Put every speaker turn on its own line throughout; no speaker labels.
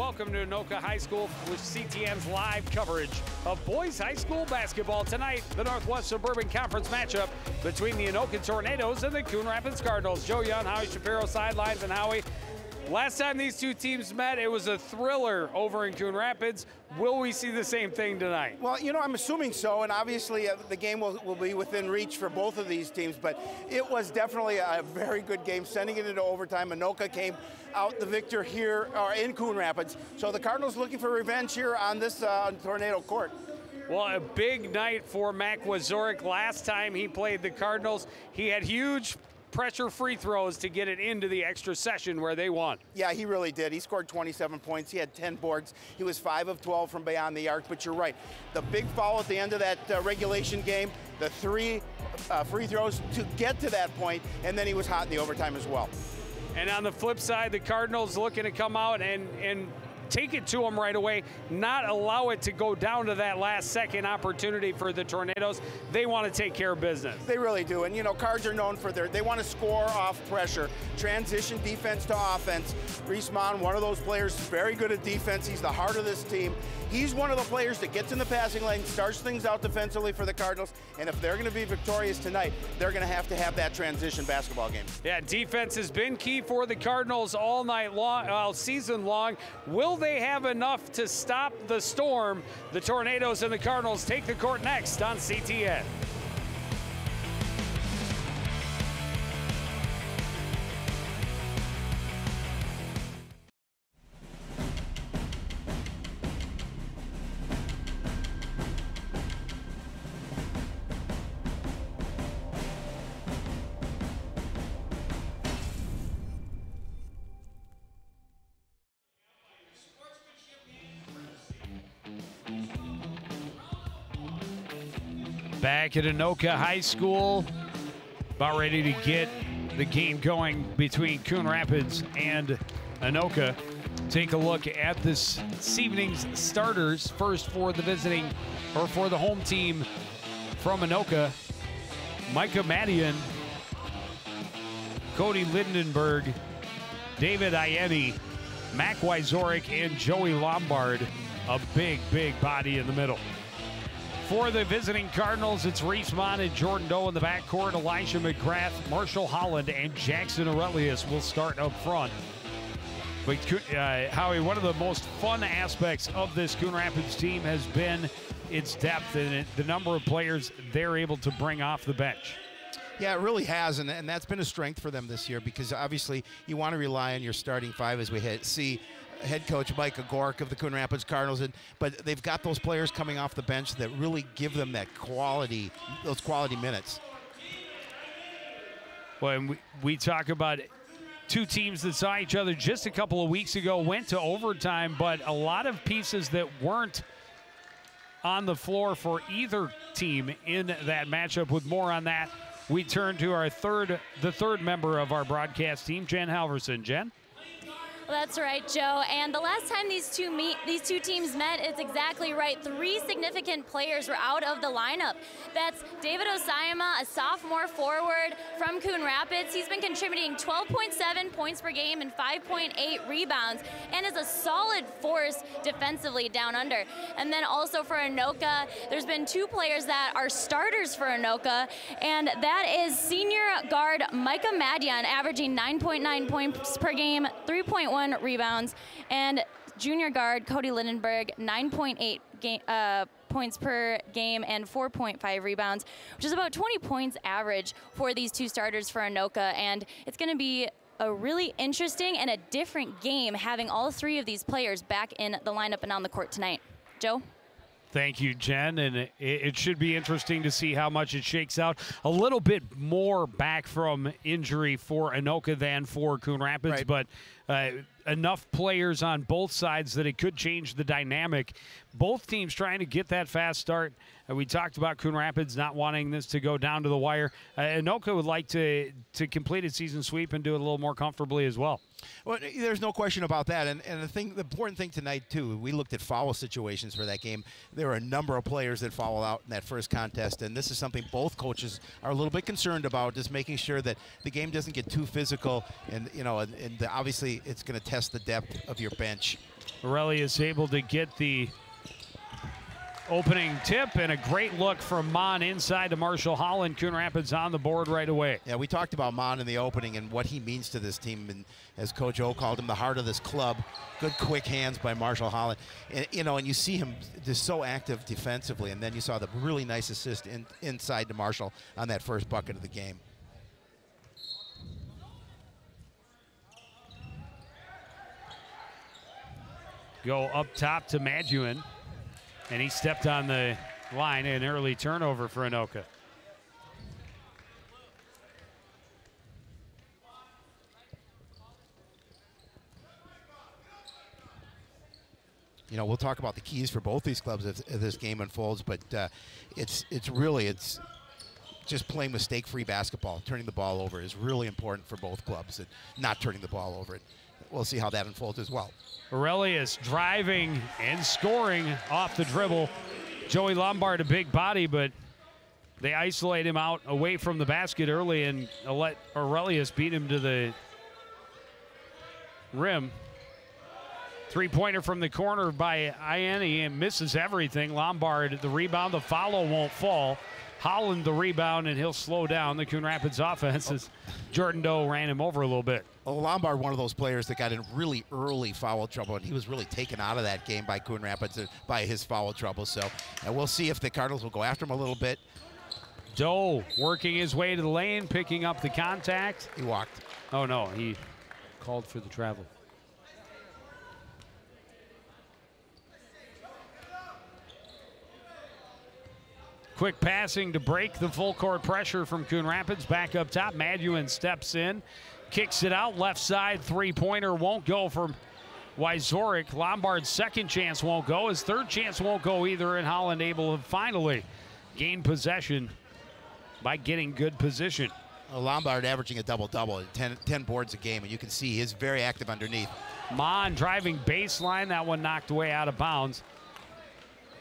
welcome to Anoka High School with CTN's live coverage of boys high school basketball. Tonight, the Northwest Suburban Conference matchup between the Anoka Tornadoes and the Coon Rapids Cardinals. Joe Young, Howie Shapiro sidelines, and Howie. Last time these two teams met, it was a thriller over in Coon Rapids. Will we see the same thing tonight?
Well, you know, I'm assuming so, and obviously the game will be within reach for both of these teams, but it was definitely a very good game, sending it into overtime. Anoka came out the victor here in Coon Rapids, so the Cardinals looking for revenge here on this Tornado court.
Well, a big night for Mac Wazorek. Last time he played the Cardinals, he had huge pressure free throws to get it into the extra session where they won.
Yeah, he really did. He scored 27 points. He had 10 boards. He was 5 of 12 from beyond the arc, but you're right. The big foul at the end of that regulation game, the 3 free throws to get to that point, and then he was hot in the overtime as well.
And on the flip side, the Cardinals looking to come out and take it to them right away, not allow it to go down to that last second opportunity for the Tornadoes. They want to take care of business.
They really do. And you know, Cards are known for they want to score off pressure, transition defense to offense. Reese Mon, one of those players, very good at defense. He's the heart of this team. He's one of the players that gets in the passing lane, starts things out defensively for the Cardinals, and if they're going to be victorious tonight, they're going to have that transition basketball game.
Yeah, defense has been key for the Cardinals all night long, all season long. Will they have enough to stop the storm? The Tornadoes and the Cardinals take the court next on CTN. Back at Anoka High School, about ready to get the game going between Coon Rapids and Anoka. Take a look at this evening's starters. First for the for the home team from Anoka, Micah Madian, Cody Lindenberg, David Ieni, Mac Wazorek, and Joey Lombard. A big, big body in the middle. For the visiting Cardinals, it's Reese Mon and Jordan Doe in the backcourt. Elijah McGrath, Marshall Holland, and Jackson Aurelius will start up front. But Howie, one of the most fun aspects of this Coon Rapids team has been its depth and the number of players they're able to bring off the bench.
Yeah, it really has, and that's been a strength for them this year, because obviously you want to rely on your starting 5, as we see head coach Mike Agork of the Coon Rapids Cardinals, but they've got those players coming off the bench that really give them that those quality minutes.
Well, and we talk about two teams that saw each other just a couple of weeks ago, went to overtime, but a lot of pieces that weren't on the floor for either team in that matchup. With more on that, we turn to the third member of our broadcast team, Jen Halverson. Jen?
Well, that's right, Joe. And the last time these two teams met, it's exactly right. 3 significant players were out of the lineup. That's David Osayama, a sophomore forward from Coon Rapids. He's been contributing 12.7 points per game and 5.8 rebounds, and is a solid force defensively down under. And then also for Anoka, there's been 2 players that are starters for Anoka, and that is senior guard Micah Madian, averaging 9.9 points per game, 3.1 rebounds, and junior guard Cody Lindenberg, 9.8 points per game and 4.5 rebounds, which is about 20 points average for these 2 starters for Anoka. And it's going to be a really interesting and a different game having all 3 of these players back in the lineup and on the court tonight. Joe?
Thank you, Jen, and it should be interesting to see how much it shakes out. A little bit more back from injury for Anoka than for Coon Rapids,
right.
But enough players on both sides that it could change the dynamic. Both teams trying to get that fast start. We talked about Coon Rapids not wanting this to go down to the wire. Anoka would like to complete its season sweep and do it a little more comfortably as well.
Well, there's no question about that. And the important thing tonight, too, we looked at foul situations for that game. There were a number of players that fouled out in that first contest, and this is something both coaches are a little bit concerned about, just making sure that the game doesn't get too physical, and obviously it's going to test the depth of your bench.
Aurelius able to get the opening tip, and a great look from Mon inside to Marshall Holland. Coon Rapids on the board right away.
Yeah, we talked about Mon in the opening and what he means to this team, and as Coach O called him, the heart of this club. Good quick hands by Marshall Holland. And, you know, and you see him just so active defensively, and then you saw the really nice assist inside to Marshall on that first bucket of the game.
Go up top to Maduin, and he stepped on the line. An early turnover for Anoka.
You know, we'll talk about the keys for both these clubs as this game unfolds, but it's just playing mistake-free basketball. Turning the ball over is really important for both clubs, and not turning the ball over. We'll see how that unfolds as well.
Aurelius driving and scoring off the dribble. Joey Lombard, a big body, but they isolate him out away from the basket early and let Aurelius beat him to the rim. Three-pointer from the corner by Ianni, and misses everything. Lombard, the rebound, the follow won't fall. Holland, the rebound, and he'll slow down the Coon Rapids offense as Jordan Doe ran him over a little bit.
Well, Lombard, one of those players that got in really early foul trouble, and he was really taken out of that game by Coon Rapids by his foul trouble. So we'll see if the Cardinals will go after him a little bit.
Doe working his way to the lane, picking up the contact.
He walked.
Oh, no, he called for the travel. Quick passing to break the full court pressure from Coon Rapids. Back up top, Maduin steps in, kicks it out, left side, three-pointer won't go from Wyzorek. Lombard's second chance won't go. His third chance won't go either, and Holland able to finally gain possession by getting good position.
Lombard averaging a double-double, 10 boards a game, and you can see he's very active underneath.
Mon driving baseline, that one knocked away out of bounds.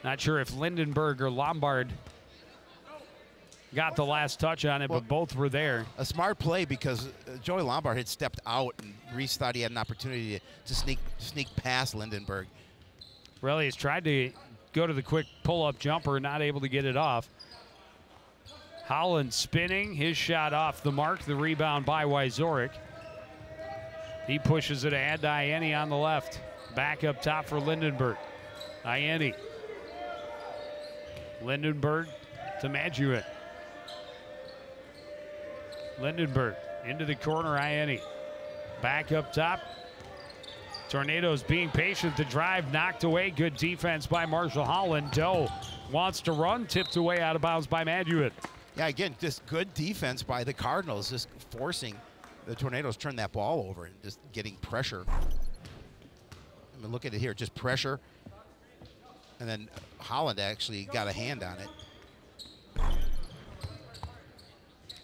Not sure if Lindenberg or Lombard got the last touch on it, but both were there.
A smart play because Joey Lombard had stepped out, and Reese thought he had an opportunity to sneak past Lindenberg.
Aurelius tried to go to the quick pull-up jumper, not able to get it off. Holland spinning, his shot off the mark, the rebound by Wyzorek. He pushes it ahead to Ianni on the left. Back up top for Lindenberg. Ianni. Lindenberg to Maduin. Lindenberg into the corner, Ianni. Back up top. Tornadoes being patient. The drive knocked away. Good defense by Marshall Holland. Doe wants to run, tipped away out of bounds by Maduin.
Yeah, again, just good defense by the Cardinals, just forcing the Tornadoes turn that ball over and just getting pressure. I mean, look at it here, just pressure. And then Holland actually got a hand on it.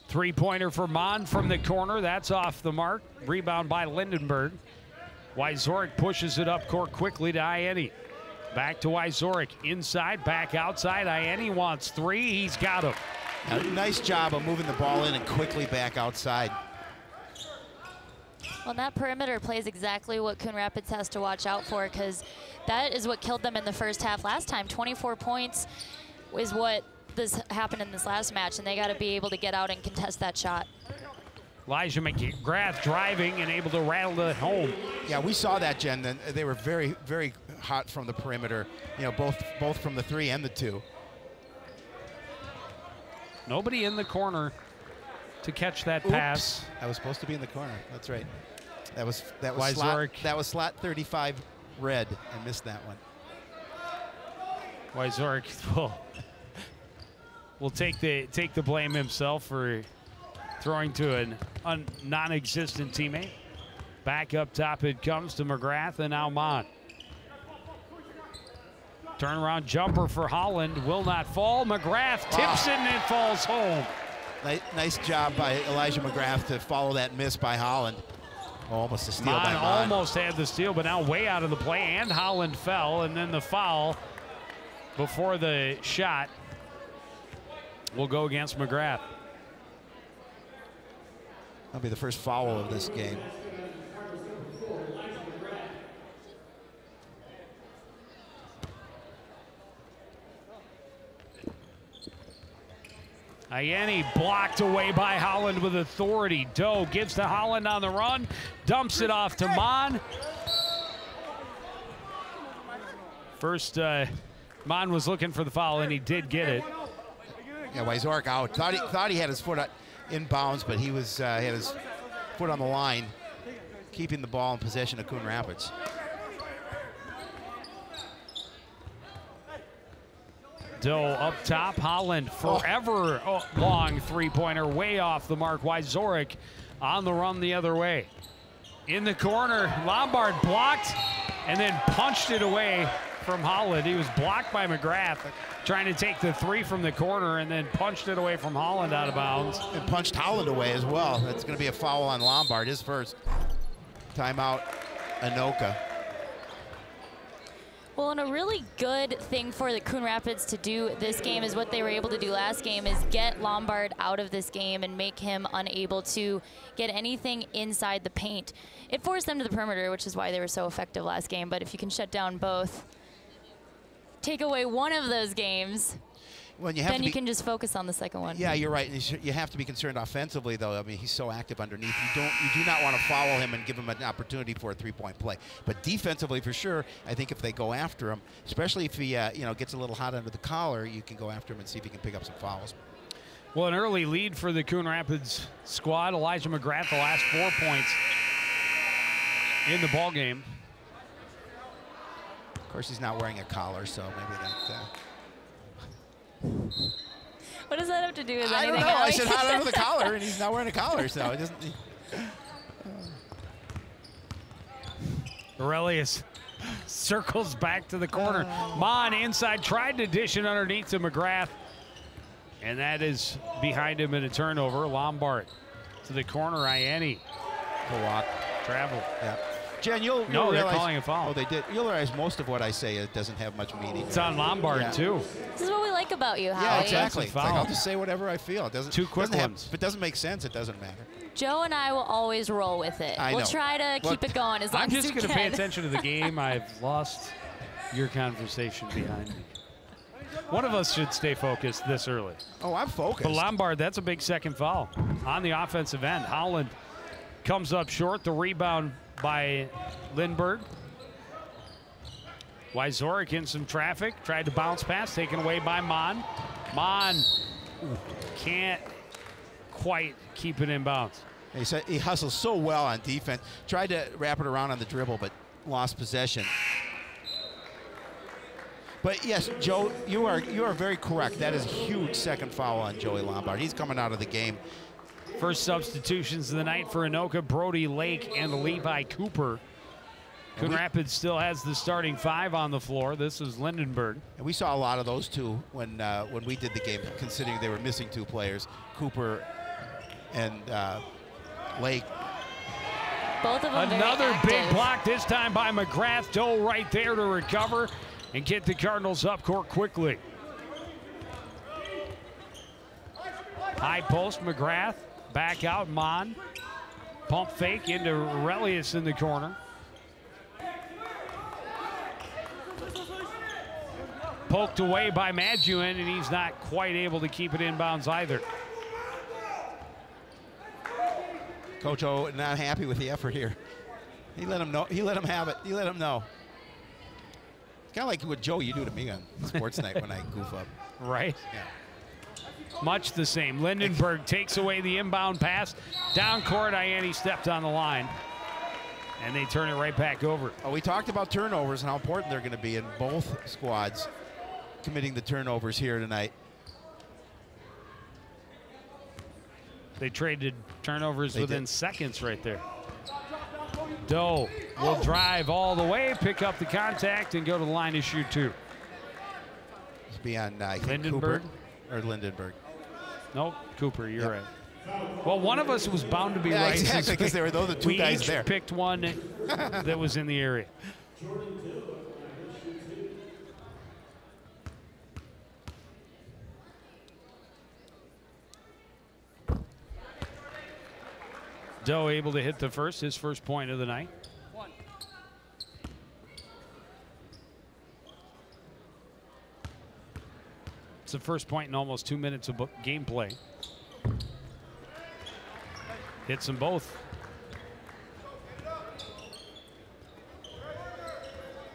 Three-pointer for Mon from the corner. That's off the mark. Rebound by Lindenberg. Wyzorek pushes it up court quickly to Ianni. Back to Wyzorek. Inside, back outside. Ianni wants three. He's got him.
Nice job of moving the ball in and quickly back outside.
Well, that perimeter play is exactly what Coon Rapids has to watch out for, because that is what killed them in the first half last time. 24 points is what this happened in this last match, and they got to be able to get out and contest that shot.
Elijah McGrath driving and able to rattle it home.
Yeah, we saw that, Jen. They were very, very hot from the perimeter. You know, both from the three and the two.
Nobody in the corner to catch that pass.
I was supposed to be in the corner. That's right. That was slot 35 red. I missed that one.
Wyzorek will take the blame himself for throwing to a non-existent teammate. Back up top it comes to McGrath and now Mon. Turnaround jumper for Holland will not fall. McGrath tips it and it falls home.
Nice job by Elijah McGrath to follow that miss by Holland. Almost a steal by Mon.
Almost had the steal, but now way out of the play, and Holland fell, and then the foul before the shot will go against McGrath.
That'll be the first foul of this game.
Ianni blocked away by Holland with authority. Doe gives to Holland on the run, dumps it off to Mon. First, Mon was looking for the foul, and he did get it.
Yeah, Wyzorek out. Thought he had his foot in bounds, but he was had his foot on the line, keeping the ball in possession of Coon Rapids.
Doe up top. Holland forever long three-pointer, way off the mark. Wyzorek on the run the other way. In the corner, Lombard blocked and then punched it away from Holland. He was blocked by McGrath, trying to take the three from the corner, and then punched it away from Holland out of bounds.
And punched Holland away as well. That's going to be a foul on Lombard, his first. Timeout, Anoka.
Well, and a really good thing for the Coon Rapids to do this game is what they were able to do last game, is get Lombard out of this game and make him unable to get anything inside the paint. It forced them to the perimeter, which is why they were so effective last game. But if you can shut down both, take away one of those games,
well, then
you can just focus on the second one.
Yeah, you're right. You have to be concerned offensively, though. I mean, he's so active underneath. You do not want to foul him and give him an opportunity for a three-point play. But defensively, for sure, I think if they go after him, especially if he gets a little hot under the collar, you can go after him and see if he can pick up some fouls.
Well, an early lead for the Coon Rapids squad. Elijah McGrath, the last 4 points in the ball game.
Of course, he's not wearing a collar, so maybe that.
What does that have to do with anything?
I don't know. I said hot under the collar, and he's not wearing a collar, so it doesn't.
Aurelius circles back to the corner. Mon inside, tried to dish it underneath to McGrath, and that is behind him in a turnover. Lombard to the corner. Ianni.
The walk.
Travel.
Yeah. Jen, you'll
no,
realize,
they're calling a foul.
Oh, they did. You'll realize most of what I say doesn't have much meaning.
It's on Lombard, too.
This is what we like about you, Howie.
Yeah, exactly.
It's
like, I'll just say whatever I feel. It doesn't.
Two quick ones.
If it doesn't make sense, it doesn't matter.
Joe and I will always roll with it. We'll try to keep it going as long as we can.
I'm just going to pay attention to the game. I've lost your conversation behind me. One of us should stay focused this early.
Oh, I'm focused.
But Lombard, that's a big second foul on the offensive end. Holland comes up short. The rebound by Lindbergh. Wyzorek in some traffic. Tried to bounce pass, taken away by Mon. Mon can't quite keep it in bounds.
He hustles so well on defense. Tried to wrap it around on the dribble, but lost possession. But yes, Joe, you are very correct. That is a huge second foul on Joey Lombard. He's coming out of the game.
First substitutions of the night for Anoka, Brody Lake and Levi Cooper. Coon Rapids still has the starting five on the floor. This is Lindenberg.
And we saw a lot of those two when we did the game, considering they were missing two players, Cooper and Lake.
Both of them
Another big block, this time by McGrath. Doe right there to recover and get the Cardinals up court quickly. High post, McGrath. Back out, Mon. Pump fake into Aurelius in the corner. Poked away by Maduin, and he's not quite able to keep it inbounds either.
Coach O not happy with the effort here. He let him know. He let him have it. He let him know. It's kind of like what Joe you do to me on Sports Night when I goof up.
Right.
Yeah.
Much the same. Lindenberg takes away the inbound pass. Down court, Ianni stepped on the line. And they turn it right back over.
Oh, we talked about turnovers and how important they're going to be in both squads committing the turnovers here tonight.
They traded turnovers within seconds right there. Doe will drive all the way, pick up the contact, and go to the line to shoot two.
It's beyond
Lindenberg
or Lindenberg.
Nope, Cooper, you're right. Well, one of us was bound to be right.
Exactly, because there were those two guys there.
We each picked one that was in the area. Doe able to hit his first point of the night. It's the first point in almost 2 minutes of gameplay. Hits them both.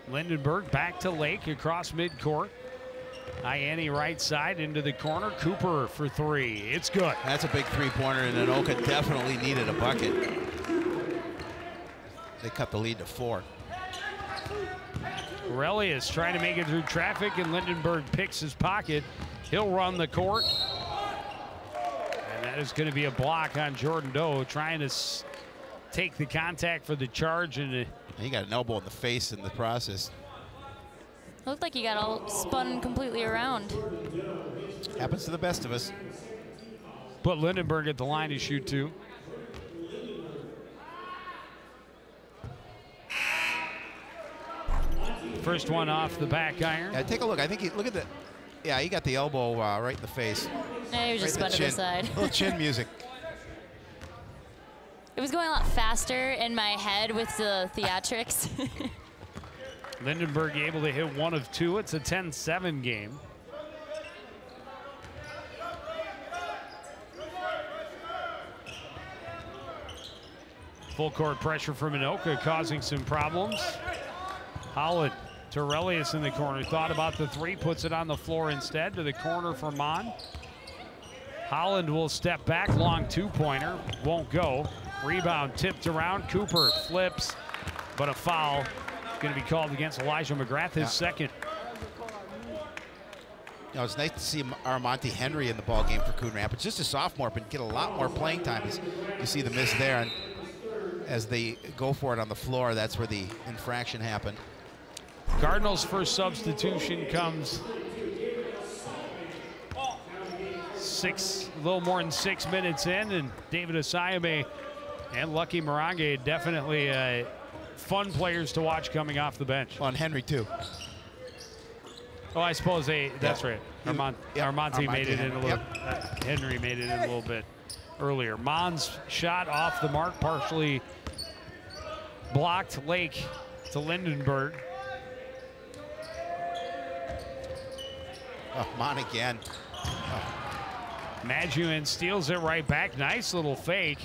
Lindenberg back to Lake across midcourt. Ianni right side into the corner. Cooper for three. It's good.
That's a big three-pointer, and Anoka definitely needed a bucket. They cut the lead to 4.
Aurelius trying to make it through traffic, and Lindenberg picks his pocket. He'll run the court. And that is going to be a block on Jordan Doe, trying to take the contact for the charge. And
he got an elbow in the face in the process.
Looked like he got all spun completely around.
Happens to the best of us.
Put Lindenberg at the line to shoot 2. First one off the back iron.
Yeah, take a look. I think look at the. Yeah, he got the elbow right in the face.
Yeah, he was just spun to the side.
A little chin music.
It was going a lot faster in my head with the theatrics.
Lindenberg able to hit 1 of 2. It's a 10-7 game. Full court pressure from Anoka causing some problems. Holland to Aurelius in the corner. Thought about the 3, puts it on the floor instead. To the corner for Mon. Holland will step back, long 2-pointer. Won't go. Rebound tipped around. Cooper flips, but a foul. Going to be called against Elijah McGrath, his second.
You know, it's nice to see Armonte Henry in the ball game for Coon Rapids. Just a sophomore, but get a lot more playing time. As you see the miss there, and as they go for it on the floor, that's where the infraction happened.
Cardinals' first substitution comes a little more than 6 minutes in, and David Asayame and Lucky Morange definitely fun players to watch coming off the bench.
On Henry too.
Oh, I suppose that's right. Armonte made it in a little. Henry made it in a little bit earlier. Mon's shot off the mark, partially blocked. Lake to Lindenberg.
Oh, Mon again.
Majuin steals it right back. Nice little fake.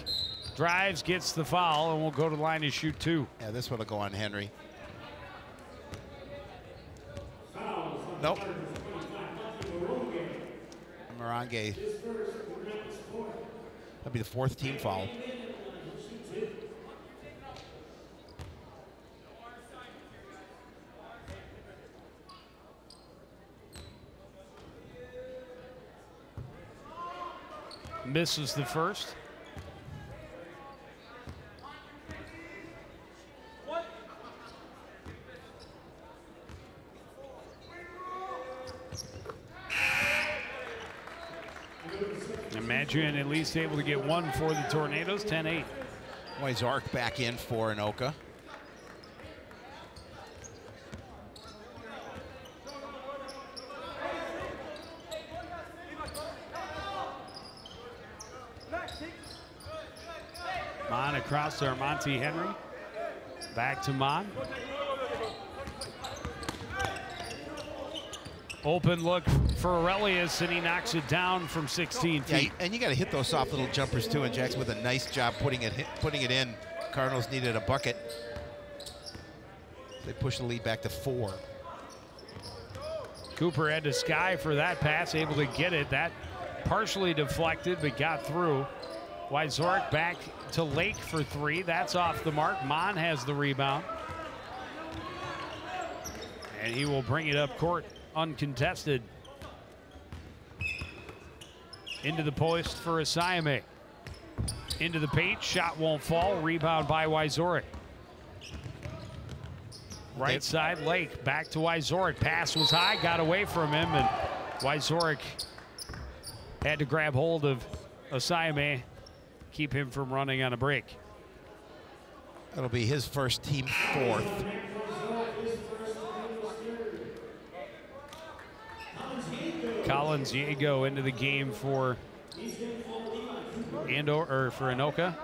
Drives, gets the foul, and will go to the line to shoot 2.
Yeah, this one will go on Henry. Nope. Morange. That'll be the 4th team foul.
Misses the first. Imagine at least able to get 1 for the Tornadoes, 10-8.
Zark back in for Anoka.
Mon across to Armonte Henry. Back to Mon. Open look for Aurelius, and he knocks it down from 16 feet.
Yeah, and you got to hit those soft little jumpers too. And Jackson with a nice job putting it in. Cardinals needed a bucket. They push the lead back to 4.
Cooper had to sky for that pass, able to get it. That partially deflected, but got through. Wyzorek back to Lake for 3. That's off the mark. Mon has the rebound. And he will bring it up court uncontested. Into the post for Asayame. Into the paint, shot won't fall. Rebound by Wyzorek. Right side, Lake, back to Wyzorek. Pass was high, got away from him, and Wyzorek had to grab hold of Asayame, keep him from running on a break.
That'll be his first, team 4th.
Collins Diego into the game for Anoka.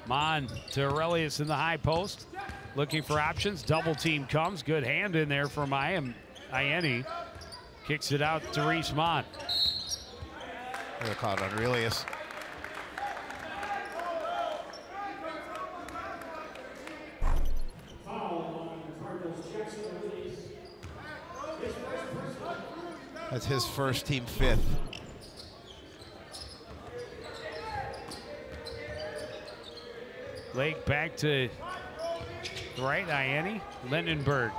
Mon to Aurelius in the high post. looking for options. Double team comes. Good hand in there from Ianni. Kicks it out to Reese-Mon.
They're called Aurelius. That's his first, team 5th.
Lake back to the right, Ianni. Lindenberg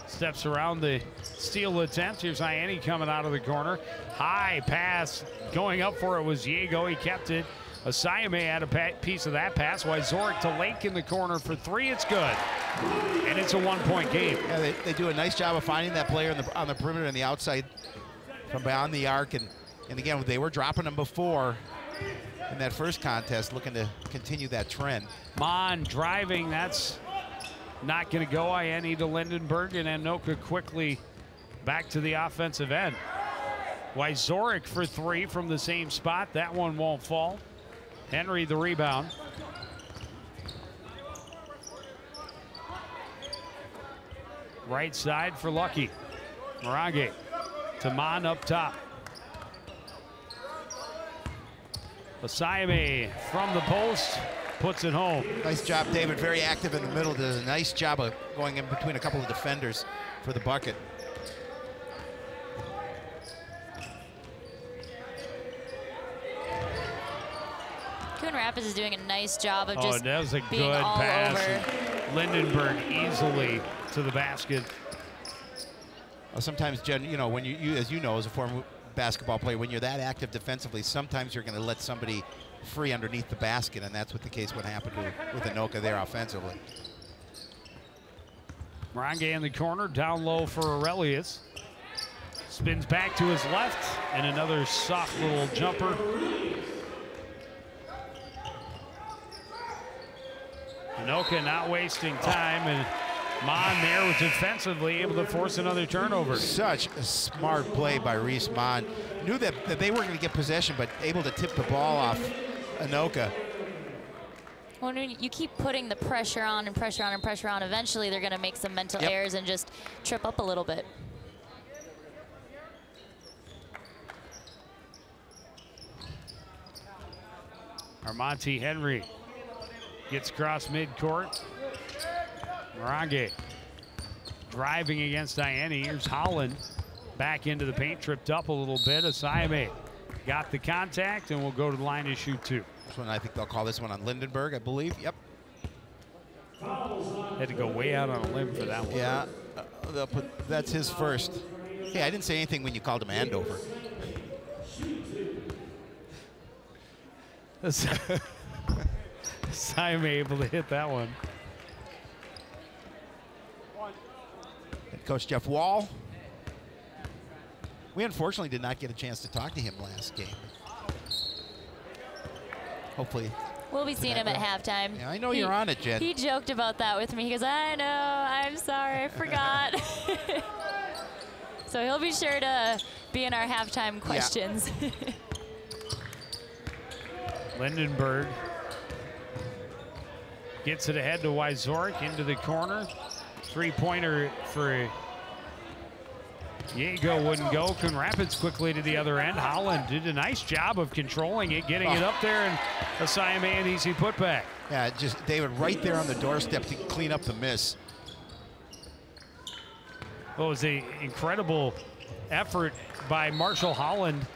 steps around the steal attempt. Here's Ianni coming out of the corner. High pass, going up for it was Diego. He kept it. Asayame had a piece of that pass. Wyzorek to Lake in the corner for 3. It's good. And it's a 1-point game.
Yeah, they do a nice job of finding that player on the perimeter and the outside from beyond the arc. And again, they were dropping them before in that first contest, looking to continue that trend.
Mon driving, that's not going to go. Ianni to Lindenberg, and Anoka quickly back to the offensive end. Wyzorek for 3 from the same spot. That one won't fall. Henry the rebound. Right side for Lucky. Morange to Mon up top. Asayame from the post, puts it home.
Nice job, David. Very active in the middle. Does a nice job of going in between a couple of defenders for the bucket.
Coon Rapids is doing a nice job of just
that was a
being
good
all
pass.
over.
Lindenberg easily to the basket.
Well, sometimes, Jen, you know, when you as you know, as a former basketball player, when you're that active defensively, sometimes you're going to let somebody free underneath the basket, and that's what the case would happen with Anoka there offensively.
Morange in the corner, down low for Aurelius. Spins back to his left, and another soft little jumper. Anoka not wasting time, and Mon there was defensively able to force another turnover.
Such a smart play by Reese-Mon. Knew that they were going to get possession, but able to tip the ball off Anoka.
When you keep putting the pressure on and pressure on and pressure on, eventually they're going to make some mental errors and just trip up a little bit.
Armonte Henry gets across midcourt. Morange driving against Ianni. Here's Holland back into the paint, tripped up a little bit. Asayame got the contact and will go to the line to shoot 2.
This one, I think they'll call this one on Lindenberg, I believe. Yep.
Had to go way out on a limb for that one.
Yeah, they'll put, that's his first. Hey, I didn't say anything when you called him Andover.
Asayame able to hit that one.
Head coach Jeff Wall. We unfortunately did not get a chance to talk to him last game. Hopefully.
We'll be seeing him at halftime.
Yeah, I know you're on it, Jen.
He joked about that with me. He goes, I know, I'm sorry, I forgot. So he'll be sure to be in our halftime questions.
Yeah.
Lindenberg gets it ahead to Wyzorek into the corner. 3-pointer for Diego wouldn't go. Coon Rapids quickly to the other end. Holland did a nice job of controlling it, getting it up there, and Asayame an easy putback.
Yeah, just David right there on the doorstep to clean up the miss.
Well, it was an incredible effort by Marshall Holland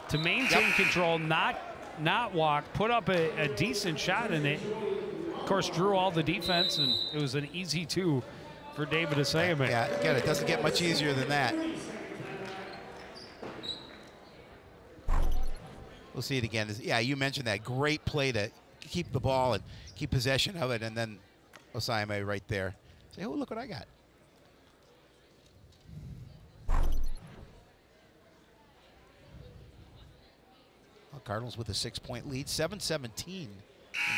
to maintain control, not walk, put up a decent shot in it. Of course, drew all the defense, and it was an easy 2 for David Asayame.
Yeah, again, it doesn't get much easier than that. We'll see it again. Yeah, you mentioned that great play to keep the ball and keep possession of it, and then Asayame right there. Say, oh, look what I got. Well, Cardinals with a 6-point lead, 7-17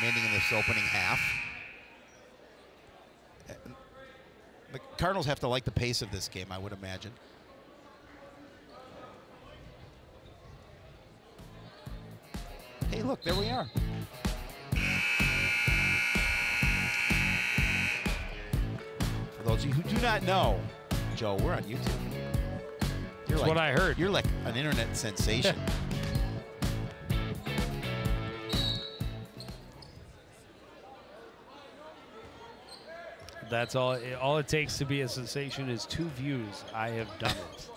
remaining in this opening half. The Cardinals have to like the pace of this game, I would imagine. Hey, look, there we are. those of you who do not know, Joe, we're on YouTube.
That's what I heard.
You're like an internet sensation.
That's all. All it takes to be a sensation is 2 views. I have done it.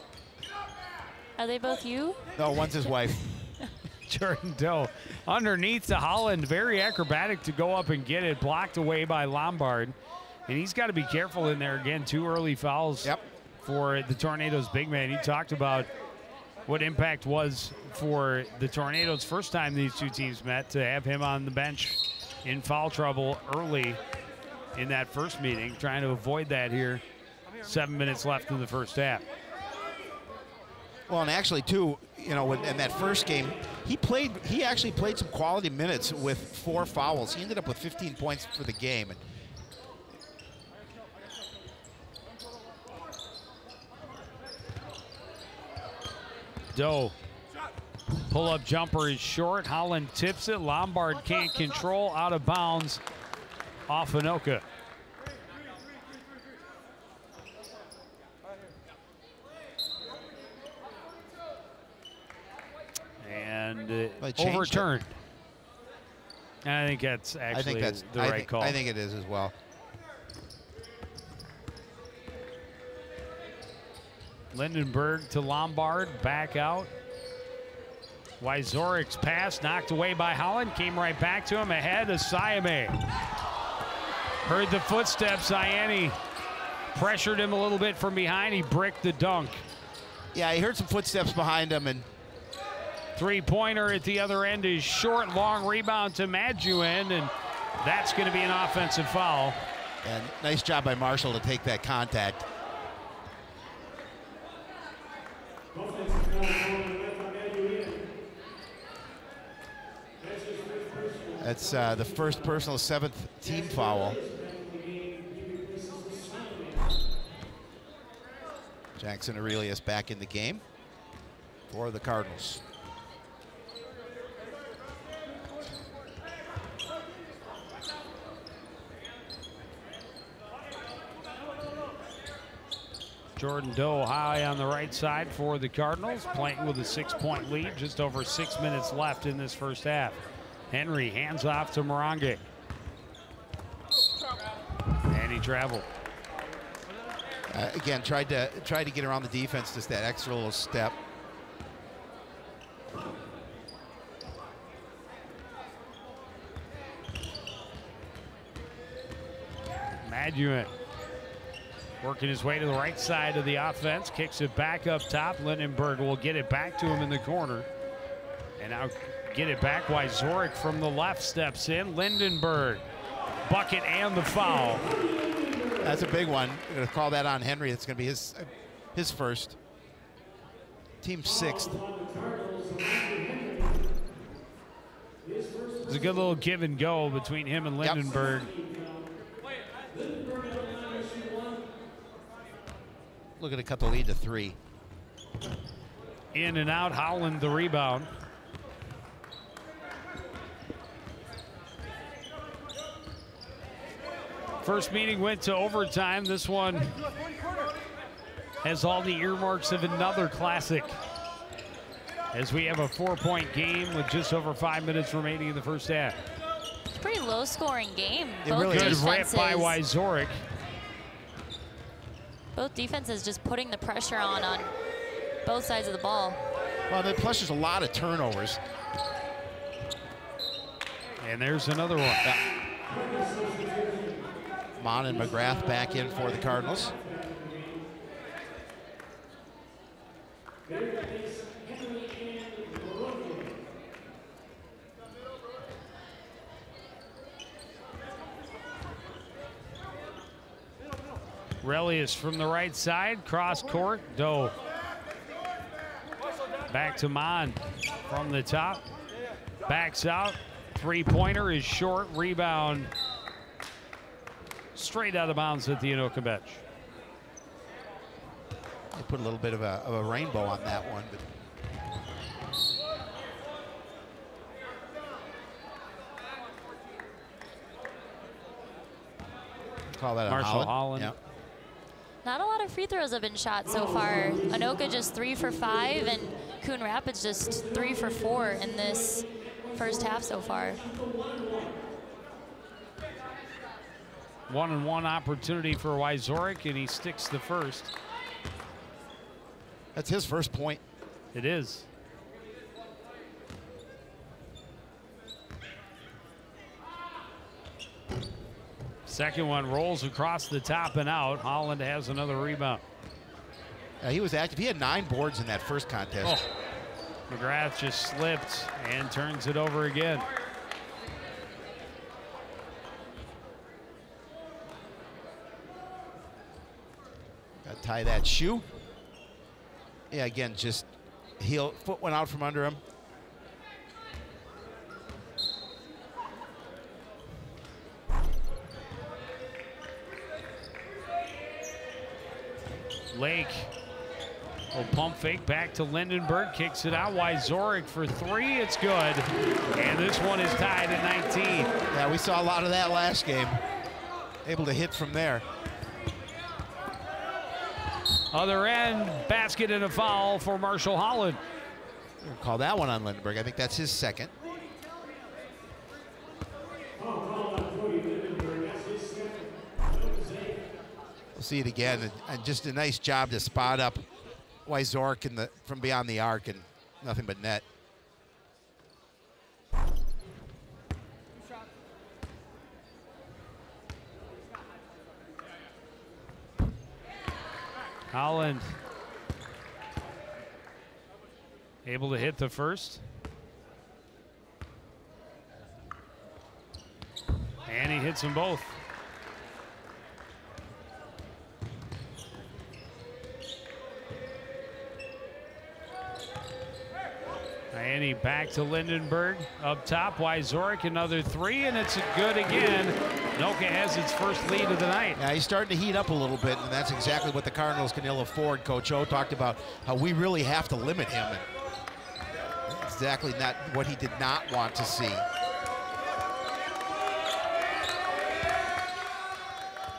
Are they both you?
No, one's his wife.
Jordan Doe underneath to Holland, very acrobatic to go up and get it, blocked away by Lombard. And he's got to be careful in there again. 2 early fouls for the Tornadoes big man. He talked about what impact was for the Tornadoes first time these 2 teams met to have him on the bench in foul trouble early in that first meeting, trying to avoid that here. 7 minutes left in the first half.
Well, and actually, too, you know, in that first game, he actually played some quality minutes with 4 fouls. He ended up with 15 points for the game.
Doe, pull-up jumper is short. Holland tips it. Lombard can't control, out of bounds off Anoka. And overturned. And I think that's actually the right call.
I think it is as well.
Lindenberg to Lombard, back out. Wyzorik's pass knocked away by Holland, came right back to him, ahead of Siame. Heard the footsteps, Ianni pressured him a little bit from behind, he bricked the dunk.
Yeah, he heard some footsteps behind him, and
3-pointer at the other end is short, long rebound to Maduin, and that's going to be an offensive foul.
And nice job by Marshall to take that contact. That's the first personal 7th team foul. Jackson Aurelius back in the game for the Cardinals.
Jordan Doe high on the right side for the Cardinals, playing with a 6-point lead, just over 6 minutes left in this first half. Henry hands off to Morange. And he traveled.
Again, tried to get around the defense, just that extra little step.
Maduin working his way to the right side of the offense, kicks it back up top. Lindenberg will get it back to him in the corner. And now get it back. Wyzorek from the left steps in. Lindenberg, bucket and the foul.
That's a big one. We're going to call that on Henry. It's going to be his first. Team 6th.
It's a good little give and go between him and Lindenberg.
Looking to cut the lead to 3.
In and out, Holland the rebound. First meeting went to overtime. This one has all the earmarks of another classic, as we have a 4-point game with just over 5 minutes remaining in the first half.
It's a pretty low-scoring game.
Really good ramp by Wyzorek.
Both defenses just putting the pressure on both sides of the ball.
Well, plus there's a lot of turnovers.
And there's another one.
Yeah. Mon and McGrath back in for the Cardinals.
Relius from the right side, cross court, Doe. Back to Mon from the top, backs out, 3-pointer is short, rebound straight out of bounds at the Anoka bench.
They put a little bit of a rainbow on that one, but call that
Marshall
Holland.
Holland.
Yep.
Not a lot of free throws have been shot so far. Anoka just 3 for 5, and Coon Rapids just 3 for 4 in this first half so far.
1-on-1 opportunity for Wyzorek, and he sticks the first.
That's his first point.
It is. Second one rolls across the top and out. Holland has another rebound.
He was active. He had 9 boards in that first contest.
Oh. McGrath just slipped and turns it over again.
Got to tie that shoe. Yeah, again, just foot went out from under him.
Lake will pump fake back to Lindenberg, kicks it out. Wyzorek for 3, it's good. And this one is tied at 19.
Yeah, we saw a lot of that last game. Able to hit from there.
Other end, basket and a foul for Marshall Holland.
We'll call that one on Lindenberg. I think that's his second. We'll see it again, and just a nice job to spot up Wyzorek from beyond the arc, and nothing but net.
Holland able to hit the first. And he hits them both. Miami back to Lindenberg. Up top, Wyzorek, another 3, and it's good again. Anoka has its first lead of the night.
Yeah, he's starting to heat up a little bit, and that's exactly what the Cardinals can ill afford. Coach O talked about how we really have to limit him. And exactly not what he did not want to see.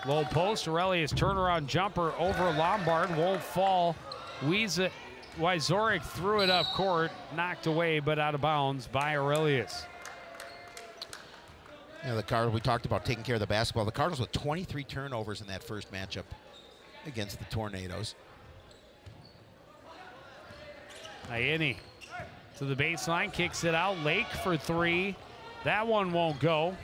Low post, Aurelius turnaround jumper over Lombard, won't fall. Wyzorek threw it up court, knocked away but out of bounds by Aurelius.
Yeah, the Cardinals, we talked about taking care of the basketball. The Cardinals with 23 turnovers in that first matchup against the Tornadoes.
Ianni to the baseline, kicks it out. Lake for 3. That one won't go.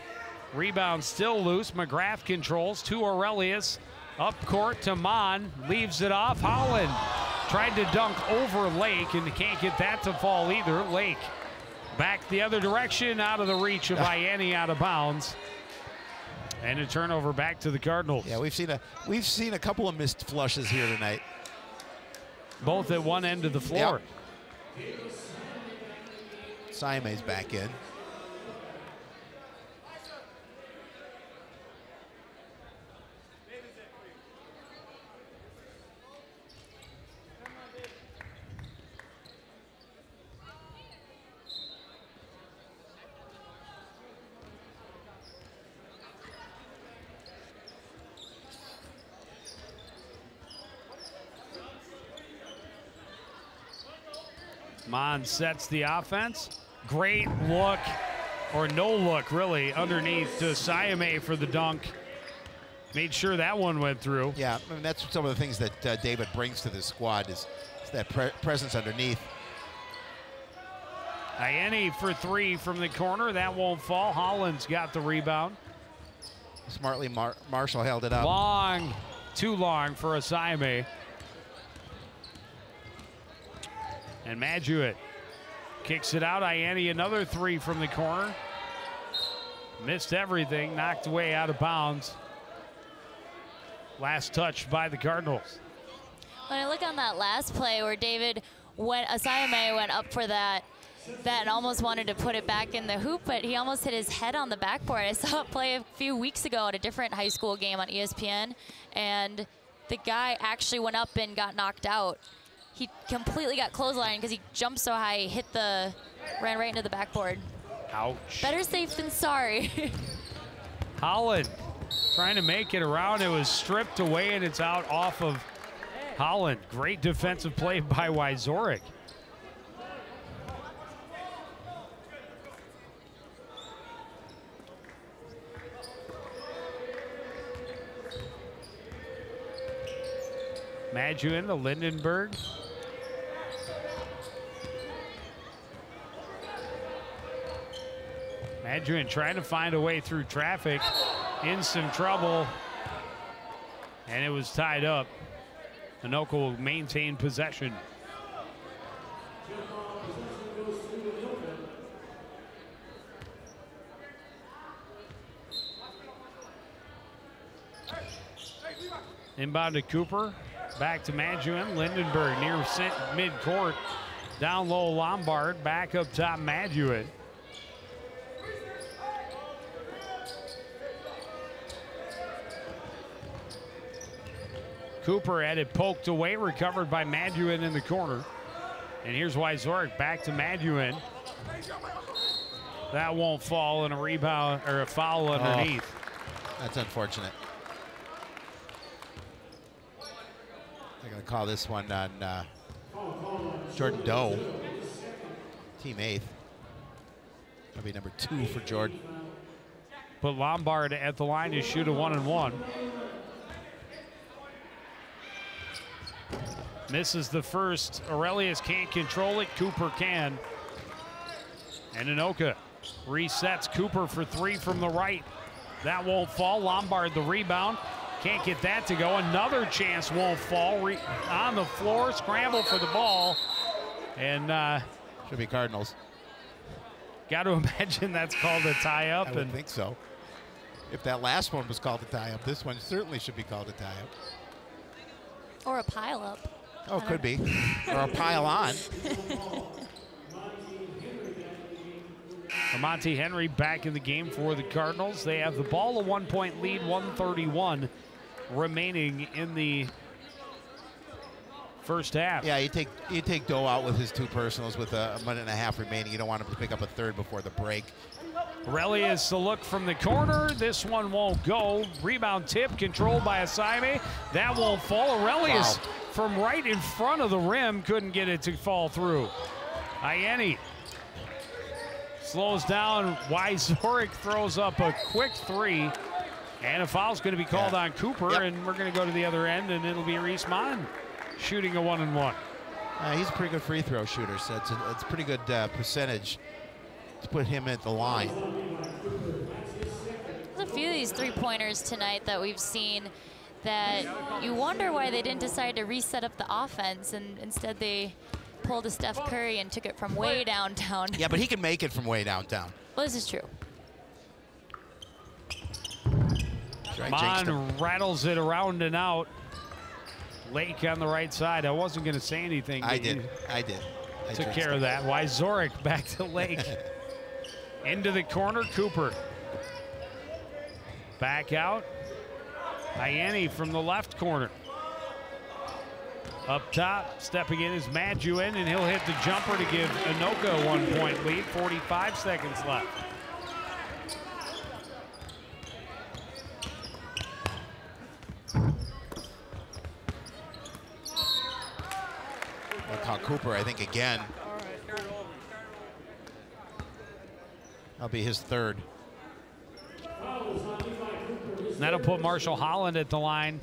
Rebound still loose. McGrath controls to Aurelius. Up court to Mon, leaves it off. Holland tried to dunk over Lake and can't get that to fall either. Lake back the other direction, out of the reach of Ianni, out of bounds. And a turnover back to the Cardinals.
Yeah, we've seen a couple of missed flushes here tonight.
Both at one end of the floor.
Yep. Saime's back in.
Mon sets the offense. Great look, or no look really, underneath to Saime for the dunk. Made sure that one went through.
Yeah, I mean, that's some of the things that David brings to this squad is that presence underneath.
Ianni for 3 from the corner. That won't fall. Holland's got the rebound.
Smartly, Marshall held it up.
Long, too long for a Saime. And Madjewett kicks it out. Ianni another 3 from the corner. Missed everything, knocked away out of bounds. Last touch by the Cardinals.
When I look on that last play where Asayame went up for that and almost wanted to put it back in the hoop, but he almost hit his head on the backboard. I saw it play a few weeks ago at a different high school game on ESPN, and the guy actually went up and got knocked out. He completely got clotheslined because he jumped so high, ran right into the backboard.
Ouch.
Better safe than sorry.
Holland trying to make it around. It was stripped away, and it's out off of Holland. Great defensive play by Wyzorek. Maduin to Lindenberg. Maduin trying to find a way through traffic, in some trouble, and it was tied up. Anoka will maintain possession. Inbound to Cooper, back to Maduin. Lindenberg near mid-court, down low Lombard, back up top Maduin. Cooper had it poked away, recovered by Maduin in the corner. And here's Wyzorek back to Maduin. That won't fall, in a rebound or a foul underneath.
That's unfortunate. They're going to call this one on Jordan Doe, team 8th. That'll be number 2 for Jordan.
Put Lombard at the line to shoot a 1-and-1. Misses the first. Aurelius can't control it. Cooper can. And Anoka resets. Cooper for 3 from the right. That won't fall. Lombard the rebound. Can't get that to go. Another chance won't fall. On the floor. Scramble for the ball. And
should be Cardinals.
Got to imagine that's called a tie-up.
I would think so. If that last one was called a tie-up, this one certainly should be called a tie-up.
Or a pile-up.
Oh, could be. Or a pile on.
Monty Henry back in the game for the Cardinals. They have the ball, a 1-point lead, 1:31 remaining in the first half.
Yeah, you take Doe out with his 2 personals with a minute and a half remaining. You don't want him to pick up a third before the break.
Aurelius, the look from the corner. This one won't go. Rebound tip controlled by Asaime. That won't fall. Aurelius from right in front of the rim couldn't get it to fall through. Ianni slows down. Wyzorek throws up a quick 3. And a foul's going to be called on Cooper. And we're going to go to the other end, and it'll be Reese Mon shooting a 1-and-1.
He's a pretty good free throw shooter, so it's a pretty good percentage to put him at the line.
There's a few of these 3-pointers tonight that we've seen that you wonder why they didn't decide to reset up the offense, and instead they pulled a Steph Curry and took it from way downtown.
Yeah, but he can make it from way downtown.
Well, this is true.
Mon rattles it around and out. Lake on the right side. I wasn't going to say anything.
I did. I
took care of that. Wyzorek back to Lake. Into the corner, Cooper. Back out. Ianni from the left corner. Up top, stepping in is Maduin, and he'll hit the jumper to give Anoka a 1-point lead. 45 seconds left.
We'll call Cooper, I think, again. That'll be his 3rd.
That'll put Marshall Holland at the line.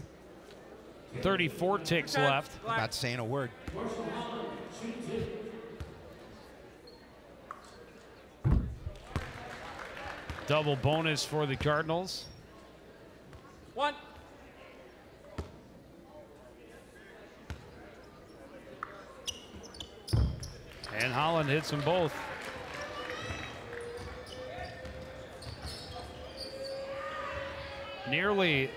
34 ticks left.
Not saying a word.
Double bonus for the Cardinals.
1.
And Holland hits them both. Nearly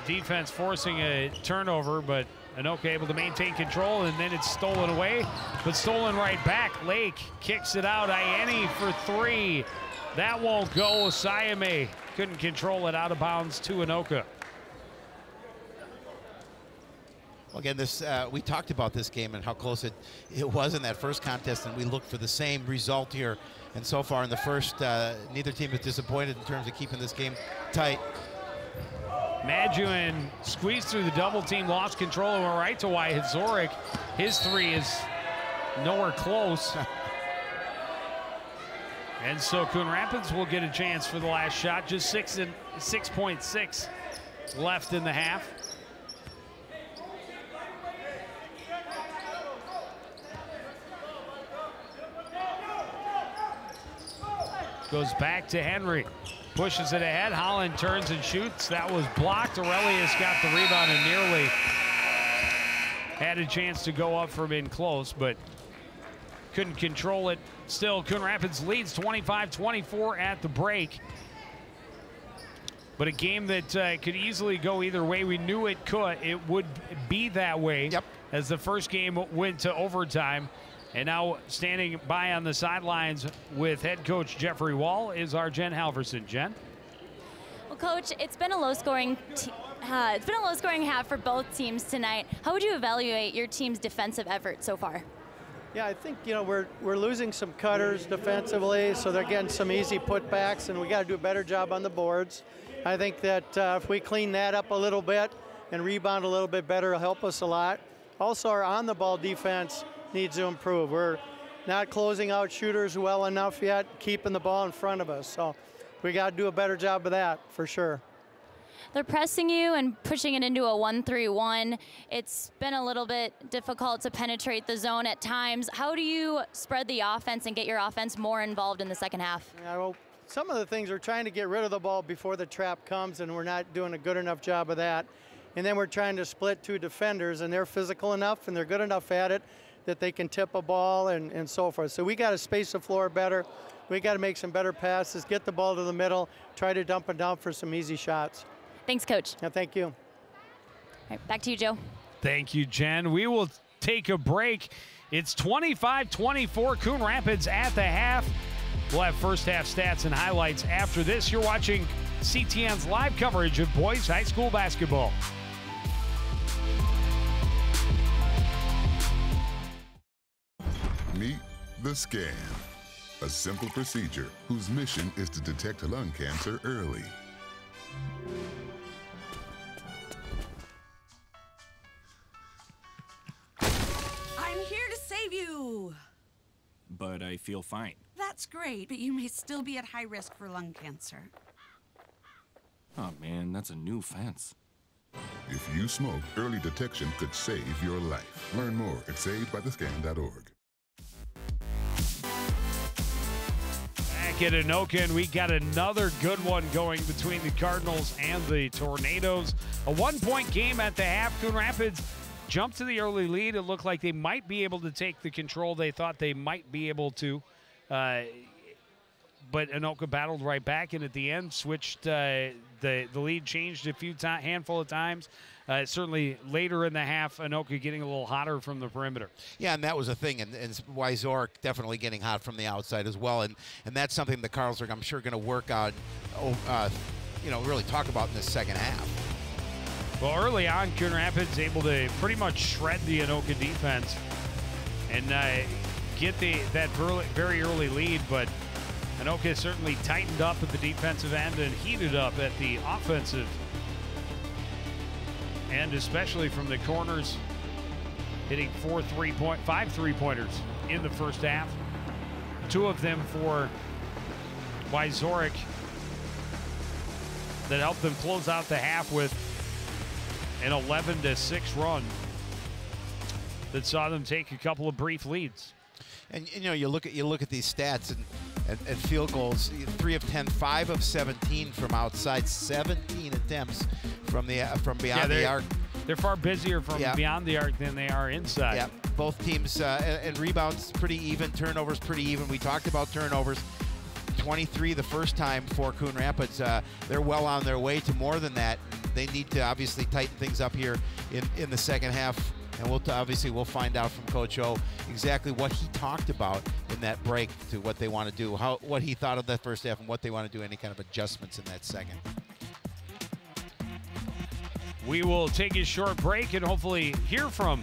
defense forcing a turnover, but Anoka able to maintain control, and then it's stolen away, but stolen right back. Lake kicks it out. Ianni for 3. That won't go. Sayame couldn't control it, out of bounds to Anoka.
Well, again, this we talked about this game and how close it was in that first contest, and we looked for the same result here. And so far in the first, neither team is disappointed in terms of keeping this game tight.
Maduin squeezed through the double team, lost control, and went right to Wajzorek. His three is nowhere close. And so Coon Rapids will get a chance for the last shot. Just 6.6 left in the half. Goes back to Henry. Pushes it ahead. Holland turns and shoots. That was blocked. Aurelius got the rebound and nearly had a chance to go up from in close, but couldn't control it. Still, Coon Rapids leads 25-24 at the break. But a game that could easily go either way. We knew it could. It would be that way.
Yep.
As the first game went to overtime. And now standing by on the sidelines with head coach Jeffrey Wall is our Jen Halverson. Jen?
Well, Coach, it's been a low-scoring half for both teams tonight. How would you evaluate your team's defensive effort so far?
Yeah, I think, you know, we're losing some cutters defensively, so they're getting some easy putbacks, and we got to do a better job on the boards. I think that if we clean that up a little bit and rebound a little bit better, it'll help us a lot. Also, our on-the-ball defense needs to improve. We're not closing out shooters well enough yet, keeping the ball in front of us. So we got to do a better job of that for sure.
They're pressing you and pushing it into a 1-3-1. It's been a little bit difficult to penetrate the zone at times. How do you spread the offense and get your offense more involved in the second half?
Yeah, well, some of the things we're trying to get rid of the ball before the trap comes, and we're not doing a good enough job of that. And then we're trying to split two defenders, and they're physical enough and they're good enough at it that they can tip a ball and so forth. So we got to space the floor better. We got to make some better passes, get the ball to the middle, try to dump it down for some easy shots.
Thanks, Coach.
Yeah, thank you.
All right, back to you, Joe.
Thank you, Jen. We will take a break. It's 25-24, Coon Rapids at the half. We'll have first half stats and highlights after this. You're watching CTN's live coverage of boys high school basketball.
Meet the scan, a simple procedure whose mission is to detect lung cancer early.
I'm here to save you.
But I feel fine.
That's great, but you may still be at high risk for lung cancer.
Oh man, that's a new fence.
If you smoke, early detection could save your life. Learn more at savedbythescan.org.
Back at Anoka, and we got another good one going between the Cardinals and the Tornadoes. A one-point game at the half. Coon Rapids jumped to the early lead. It looked like they might be able to take the control. They thought they might be able to. But Anoka battled right back, and at the end switched. The lead changed a handful of times. Certainly later in the half, Anoka getting a little hotter from the perimeter.
Yeah, and that was a thing, and Wajzorek definitely getting hot from the outside as well, and that's something the Cardinals are, I'm sure, going to work on, really talk about in this second half.
Well, early on, Coon Rapids able to pretty much shred the Anoka defense and get that very early lead, but Anoka certainly tightened up at the defensive end and heated up at the offensive end, especially from the corners, hitting 5 3-pointers in the first half. 2 of them for Wajzorek that helped them close out the half with an 11-6 run that saw them take a couple of brief leads. And
you look at these stats and field goals: 3 of 10, 5 of 17 from outside, 17 attempts from beyond the arc.
They're far busier from beyond the arc than they are inside.
Yeah, both teams and rebounds pretty even, turnovers pretty even. We talked about turnovers. 23 the first time for Coon Rapids. They're well on their way to more than that. They need to obviously tighten things up here in the second half. And we'll find out from Coach O exactly what he talked about in that break to what they want to do, what he thought of that first half, and what they want to do, any kind of adjustments in that second.
We will take a short break and hopefully hear from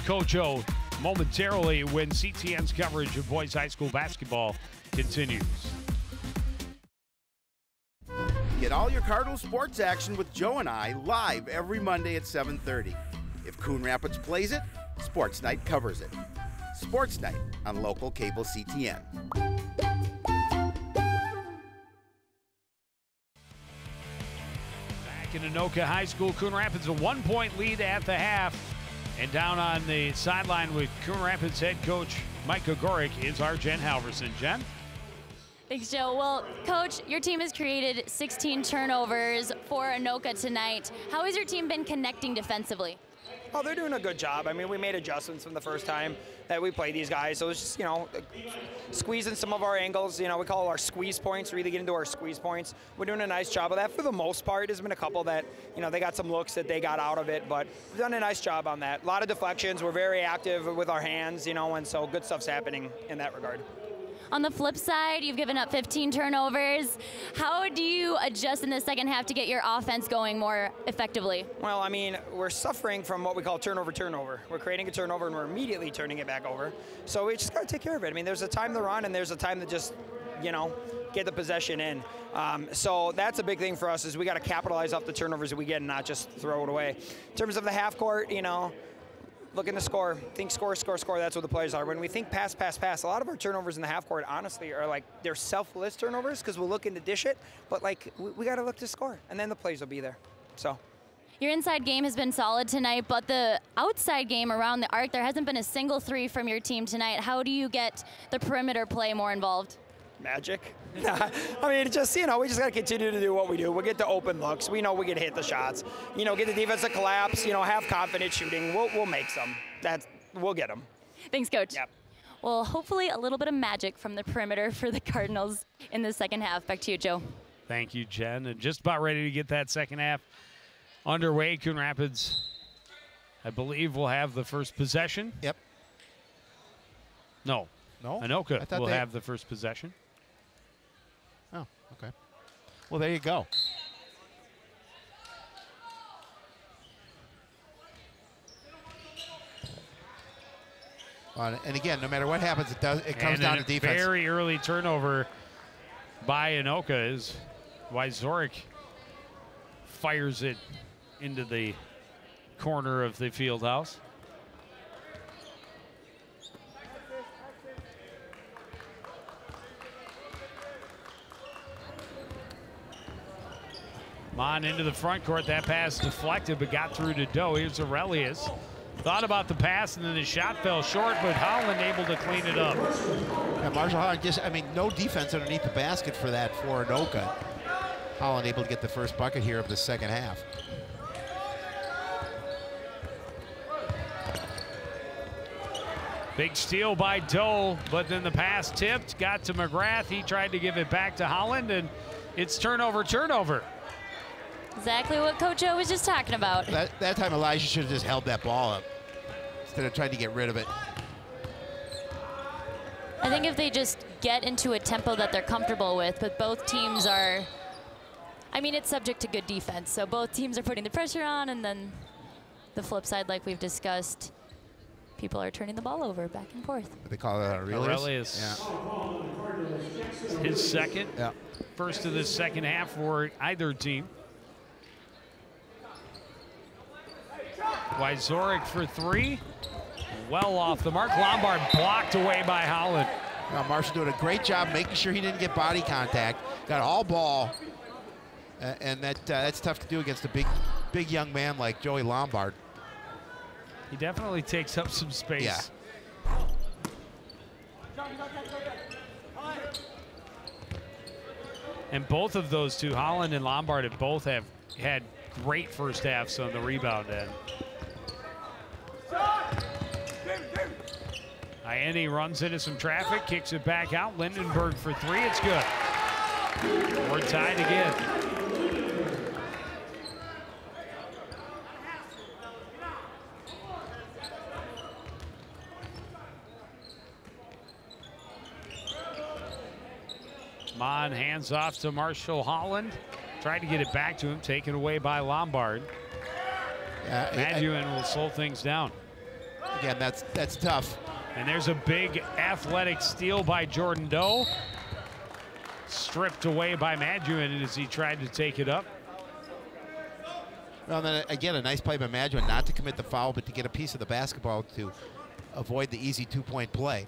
Coach O momentarily when CTN's coverage of boys high school basketball continues.
Get all your your Cardinals sports action with Joe and I live every Monday at 7:30. If Coon Rapids plays it, Sports Night covers it. Sports Night on local cable CTN.
Back in Anoka High School, Coon Rapids a 1-point lead at the half. And down on the sideline with Coon Rapids head coach Mike Gogoric is our Jen Halverson. Jen?
Thanks, Joe. Well, Coach, your team has created 16 turnovers for Anoka tonight. How has your team been connecting defensively?
Oh, they're doing a good job. I mean, we made adjustments from the first time that we played these guys. So it's just, squeezing some of our angles. We call it our squeeze points, really get into our squeeze points. We're doing a nice job of that for the most part. There's been a couple that, they got some looks that they got out of it, but we've done a nice job on that. A lot of deflections. We're very active with our hands, and so good stuff's happening in that regard.
On the flip side, you've given up 15 turnovers. How do you adjust in the second half to get your offense going more effectively?
Well, I mean, we're suffering from what we call turnover. We're creating a turnover and we're immediately turning it back over. So we just got to take care of it. I mean, there's a time to run and there's a time to just, get the possession in. So that's a big thing for us is we got to capitalize off the turnovers that we get and not just throw it away. In terms of the half court, look in the score, think score, that's what the players are. When we think pass, a lot of our turnovers in the half court, honestly, are they're selfless turnovers because we're looking to dish it, but we got to look to score, and then the plays will be there. So.
Your inside game has been solid tonight, but the outside game around the arc, there hasn't been a single three from your team tonight. How do you get the perimeter play more involved?
Magic. I mean, just, we just got to continue to do what we do. We'll get the open looks. We know we can hit the shots. Get the defense to collapse, have confident shooting. We'll make some. We'll get them.
Thanks, Coach.
Yep.
Well, hopefully a little bit of magic from the perimeter for the Cardinals in the second half. Back to you, Joe.
Thank you, Jen. And just about ready to get that second half underway. Coon Rapids, I believe, will have the first possession.
Yep.
No. Anoka will have the first possession.
Oh, okay. Well, there you go. And again, no matter what happens, it comes down to defense.
Very early turnover by Anoka as Wyzorek fires it into the corner of the field house. Mon into the front court. That pass deflected, but got through to Doe. Here's Aurelius. Thought about the pass, and then the shot fell short, but Holland able to clean it up.
Yeah, Marshall Holland no defense underneath the basket for that for Anoka. Holland able to get the first bucket here of the second half.
Big steal by Doe, but then the pass tipped, got to McGrath. He tried to give it back to Holland, and it's turnover.
Exactly what Coach O was just talking about.
That time Elijah should have just held that ball up instead of trying to get rid of it.
I think if they just get into a tempo that they're comfortable with, but both teams are, it's subject to good defense. So both teams are putting the pressure on, and then the flip side, like we've discussed, people are turning the ball over back and forth.
They call it
Aurelius.
Yeah.
His second.
Yeah.
First of the second half for either team. Wyzorek for three. Well off the mark. Lombard blocked away by Holland.
Now Marshall doing a great job making sure he didn't get body contact. Got all ball. And that's tough to do against a big young man like Joey Lombard.
He definitely takes up some space.
Yeah.
And both of those two, Holland and Lombard, have had great first halves on the rebound end. Ianni runs into some traffic, kicks it back out. Lindenberg for three, it's good. We're tied again. Mon hands off to Marshall Holland. Tried to get it back to him, taken away by Lombard. Maduin will slow things down.
Again, that's tough.
And there's a big athletic steal by Jordan Doe. stripped away by Madjuin as he tried to take it up.
Well, then again, a nice play by Madjuin not to commit the foul, but to get a piece of the basketball to avoid the easy two-point play.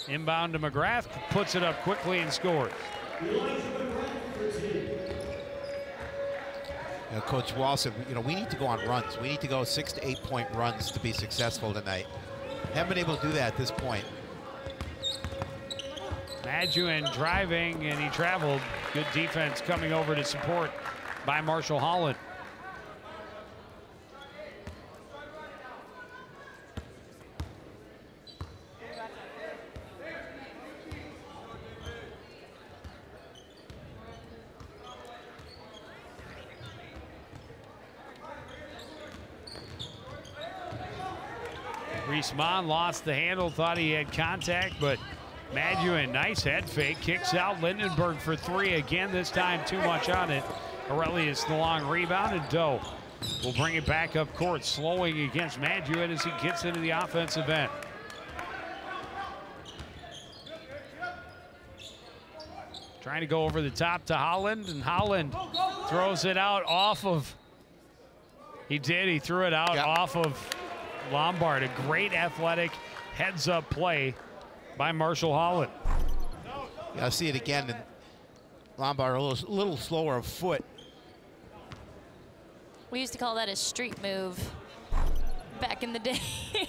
Inbound to McGrath, puts it up quickly and scores.
Coach Wall said, we need to go on runs. We need to go 6 to 8 point runs to be successful tonight. Haven't been able to do that at this point.
Madjuin driving, and he traveled. Good defense coming over to support by Marshall Holland. Reesman lost the handle, thought he had contact, but Madjuin, nice head fake, kicks out Lindenberg for three. Again, this time too much on it. Aurelius the long rebound, and Doe will bring it back up court, slowing against Madjuin as he gets into the offensive end. Trying to go over the top to Holland, and Holland throws it out off of, he threw it out off of Lombard. A great athletic heads-up play by Marshall Holland.
Yeah, I see it again, and Lombard a little slower of foot.
We used to call that a street move back in the day.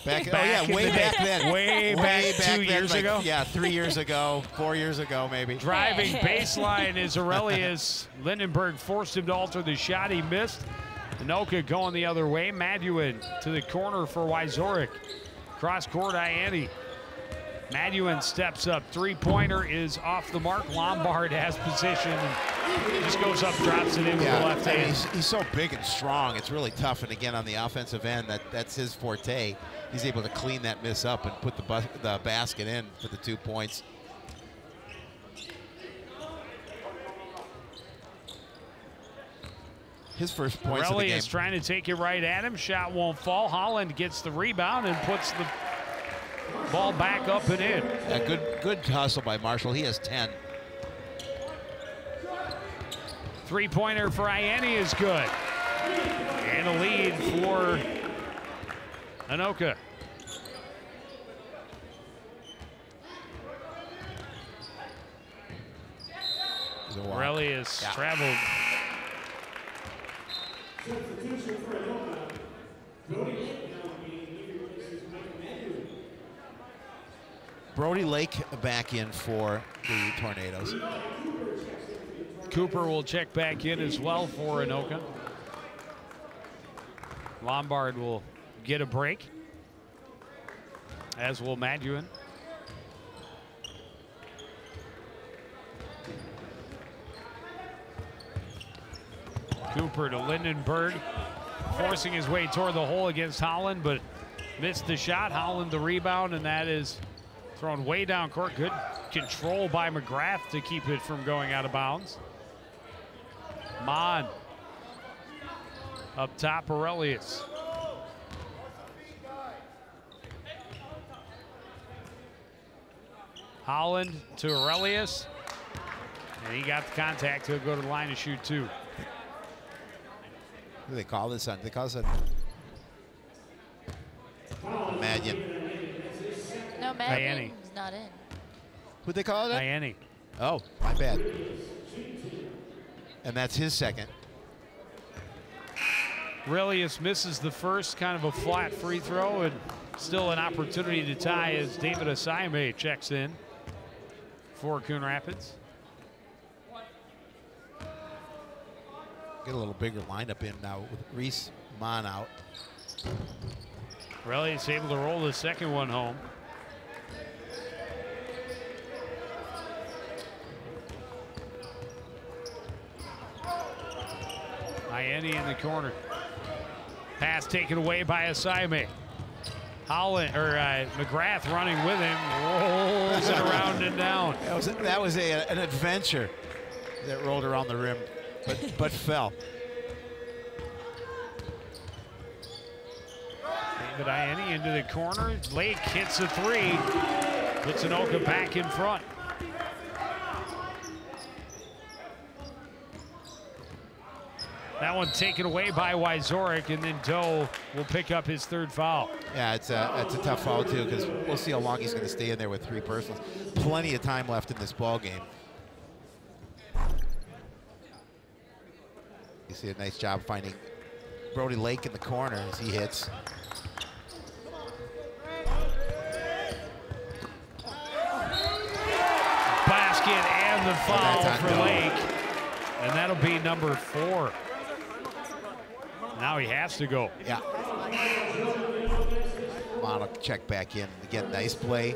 Way back then.
Way back 2 years
like,
ago?
Yeah, 3 years ago, 4 years ago, maybe.
Driving baseline is Aurelius. Lindenberg forced him to alter the shot. He missed. Anoka going the other way. Madjuin to the corner for Wyzorek. Cross court, Ianni. Madjuin steps up. Three-pointer is off the mark. Lombard has position. And just goes up, drops it in with the left hand.
He's so big and strong. It's really tough. And again, on the offensive end, that's his forte. He's able to clean that miss up and put the basket in for the 2 points. His first points of the game.
Is trying to take it right at him. Shot won't fall. Holland gets the rebound and puts the ball back up and in.
Yeah, good hustle by Marshall. He has 10.
Three-pointer for Ianni is good. And a lead for Anoka. Aurelius traveled.
Brody Lake back in for the Tornadoes.
Cooper will check back in as well for Anoka. Lombard will get a break, as will Madjuin. Cooper to Lindenberg, forcing his way toward the hole against Holland, but missed the shot. Holland the rebound, and that is thrown way down court. Good control by McGrath to keep it from going out of bounds. Mon up top, Aurelius. Holland to Aurelius, and he got the contact. He'll go to the line to shoot two.
Who do they call this on? They call this on Madjuin.
No, Madjuin's not in.
Who'd they call it?
Ianni.
Oh, my bad. And that's his second.
Aurelius misses the first, kind of a flat free throw, and still an opportunity to tie as David Asayame checks in for Coon Rapids.
Get a little bigger lineup in now with Reese Mon out.
Aurelius able to roll the second one home. Ianni in the corner. Pass taken away by Asayame. Holland or McGrath running with him, rolls it around and down.
That was an adventure that rolled around the rim, but fell.
David Ianni into the corner. Lake hits a three. Puts Anoka back in front. That one taken away by Wyzorek, and then Doe will pick up his third foul.
Yeah, it's a tough foul too, because we'll see how long he's going to stay in there with 3 personals. Plenty of time left in this ball game. You see a nice job finding Brody Lake in the corner as he hits.
Basket and the foul for Lake, and that'll be number 4. Now he has to go.
Yeah. Mono check back in. Again, nice play.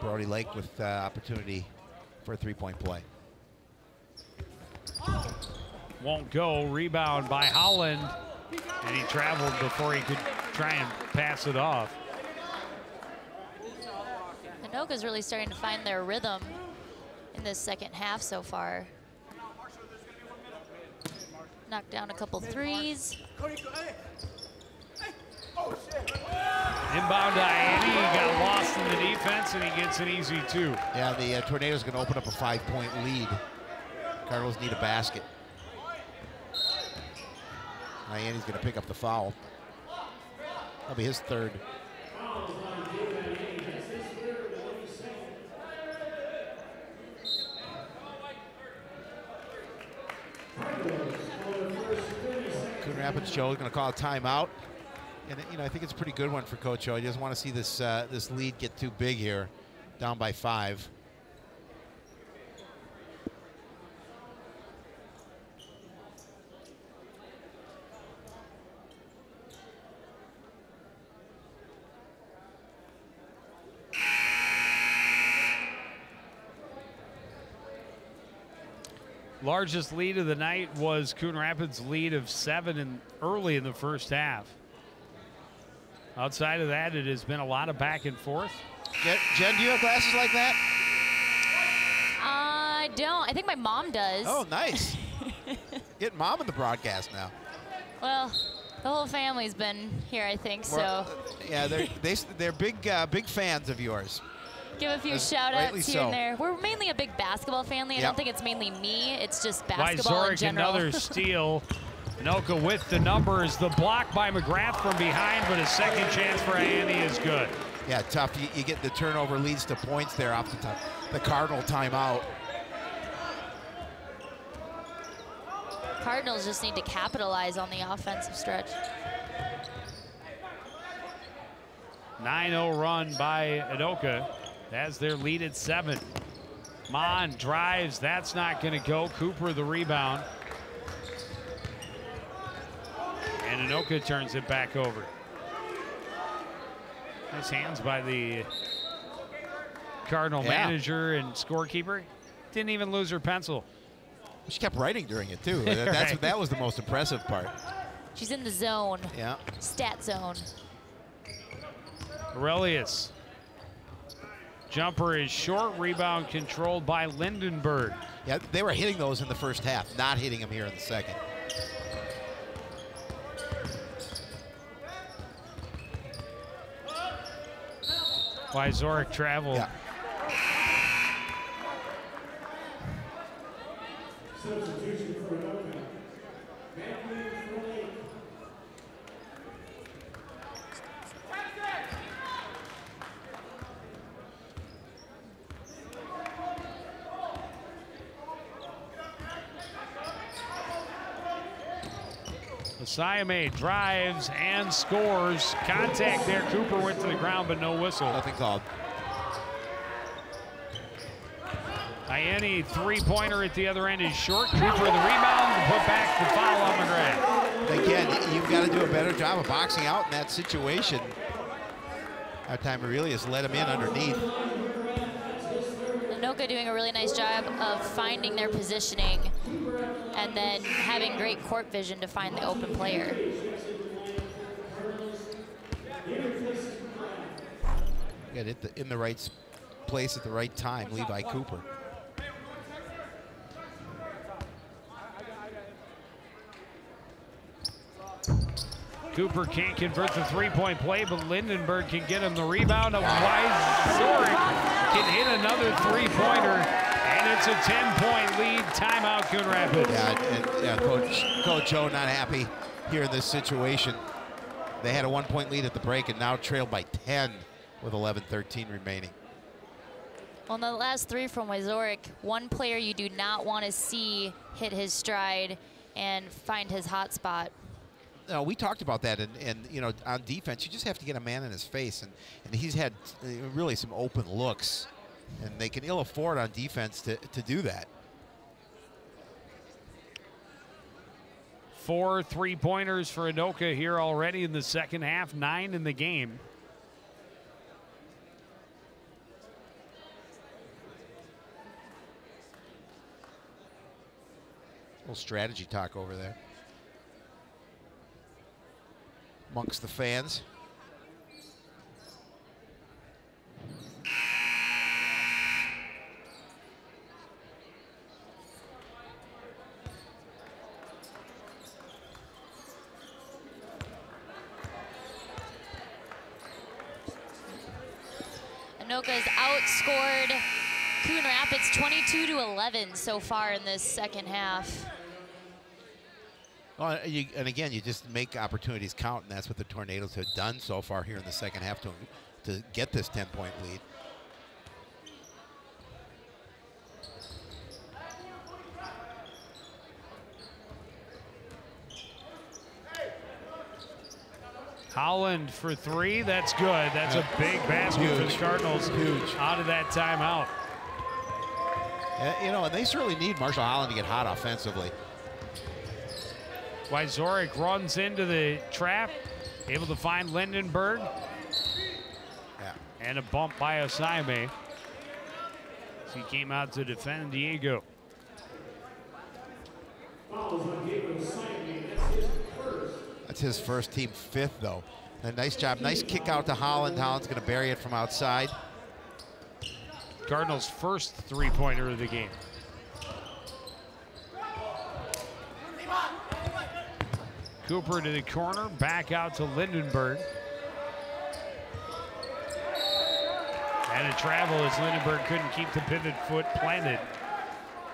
Brody Lake with opportunity for a 3-point play.
Won't go. Rebound by Holland, and he traveled before he could try and pass it off.
Anoka's really starting to find their rhythm in this second half so far. Knocked down a couple threes.
Inbound to Ianni, he got lost in the defense, and he gets an easy 2.
Yeah, the Tornadoes going to open up a 5-point lead. Cardinals need a basket. Ianni's going to pick up the foul. That'll be his 3rd. Coon Rapids Joe is going to call a timeout. And you know, I think it's a pretty good one for Coach Joe. He doesn't want to see this this lead get too big here, down by 5.
Largest lead of the night was Coon Rapids' lead of 7 early in the first half. Outside of that, it has been a lot of back and forth.
Jen, do you have glasses like that?
I don't. I think my mom does.
Oh, nice. Get Mom in the broadcast now.
Well, the whole family's been here, I think,
Well,
so.
Yeah, they're big fans of yours.
Give a few shout-outs here and there. We're mainly a big basketball family. I don't think it's mainly me. It's just basketball in general.
Another steal. Anoka with the numbers. The block by McGrath from behind, but a second chance for Ianni is good.
Yeah, tough. You get the turnover leads to points there off the top. The Cardinal timeout.
Cardinals just need to capitalize on the offensive stretch.
9-0 run by Anoka. Has their lead at 7. Mon drives. That's not going to go. Cooper the rebound. And Anoka turns it back over. Nice hands by the Cardinal manager and scorekeeper. Didn't even lose her pencil.
She kept writing during it, too. That was the most impressive part.
She's in the zone.
Yeah.
Stat zone.
Aurelius. Jumper is short. Rebound controlled by Lindenberg.
Yeah, they were hitting those in the first half, not hitting them here in the second.
Wyzorek traveled.
Yeah.
Siame drives and scores. Contact there. Cooper went to the ground, but no whistle.
Nothing called.
Ianni, three-pointer at the other end is short. Cooper the rebound, put back the foul on McGrath.
Again, you've got to do a better job of boxing out in that situation. That time Aurelius let him in underneath.
Anoka doing a really nice job of finding their positioning and then having great court vision to find the open player.
Get it in the right place at the right time, Levi Cooper.
Cooper can't convert the three-point play, but Lindenberg can get him the rebound. A Wyzorek can hit another three-pointer, and it's a 10-point lead. Timeout, Coon Rapids.
Yeah, Coach Joe not happy here in this situation. They had a 1-point lead at the break and now trailed by 10 with 11:13 remaining.
On the last three from Wyzorek, one player you do not want to see hit his stride and find his hot spot.
No, we talked about that, and you know, on defense, you just have to get a man in his face, and he's had really some open looks, and they can ill afford on defense to do that.
4 3-pointers for Anoka here already in the second half, 9 in the game.
A little strategy talk over there amongst the fans.
Anoka's outscored Coon Rapids 22-11 so far in this second half.
Well, and again, you just make opportunities count, and that's what the Tornadoes have done so far here in the second half to get this 10-point lead.
Holland for 3, that's good. That's a big basket for the Cardinals.
Huge.
Out of that timeout.
You know, and they certainly need Marshall Holland to get hot offensively.
Wyzorek runs into the trap, able to find Lindenberg.
Yeah.
And a bump by Osayame. So he came out to defend Diego.
That's his first, team 5th, though. A nice job. Nice kick out to Holland. Holland's going to bury it from outside.
Cardinals' first three-pointer of the game. Cooper to the corner, back out to Lindenberg. And a travel as Lindenberg couldn't keep the pivot foot planted.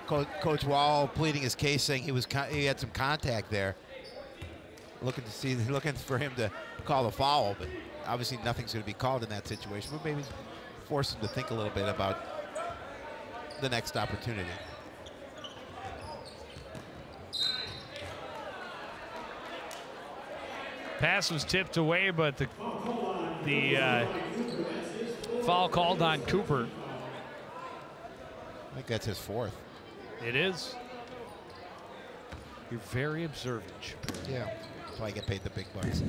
Coach Wall pleading his case, saying he had some contact there. Looking for him to call a foul, but obviously nothing's going to be called in that situation. But maybe force him to think a little bit about the next opportunity.
Pass was tipped away, but the foul called on Cooper.
I think that's his 4th.
It is. You're very observant, Shapiro.
Yeah, that's why I get paid the big bucks.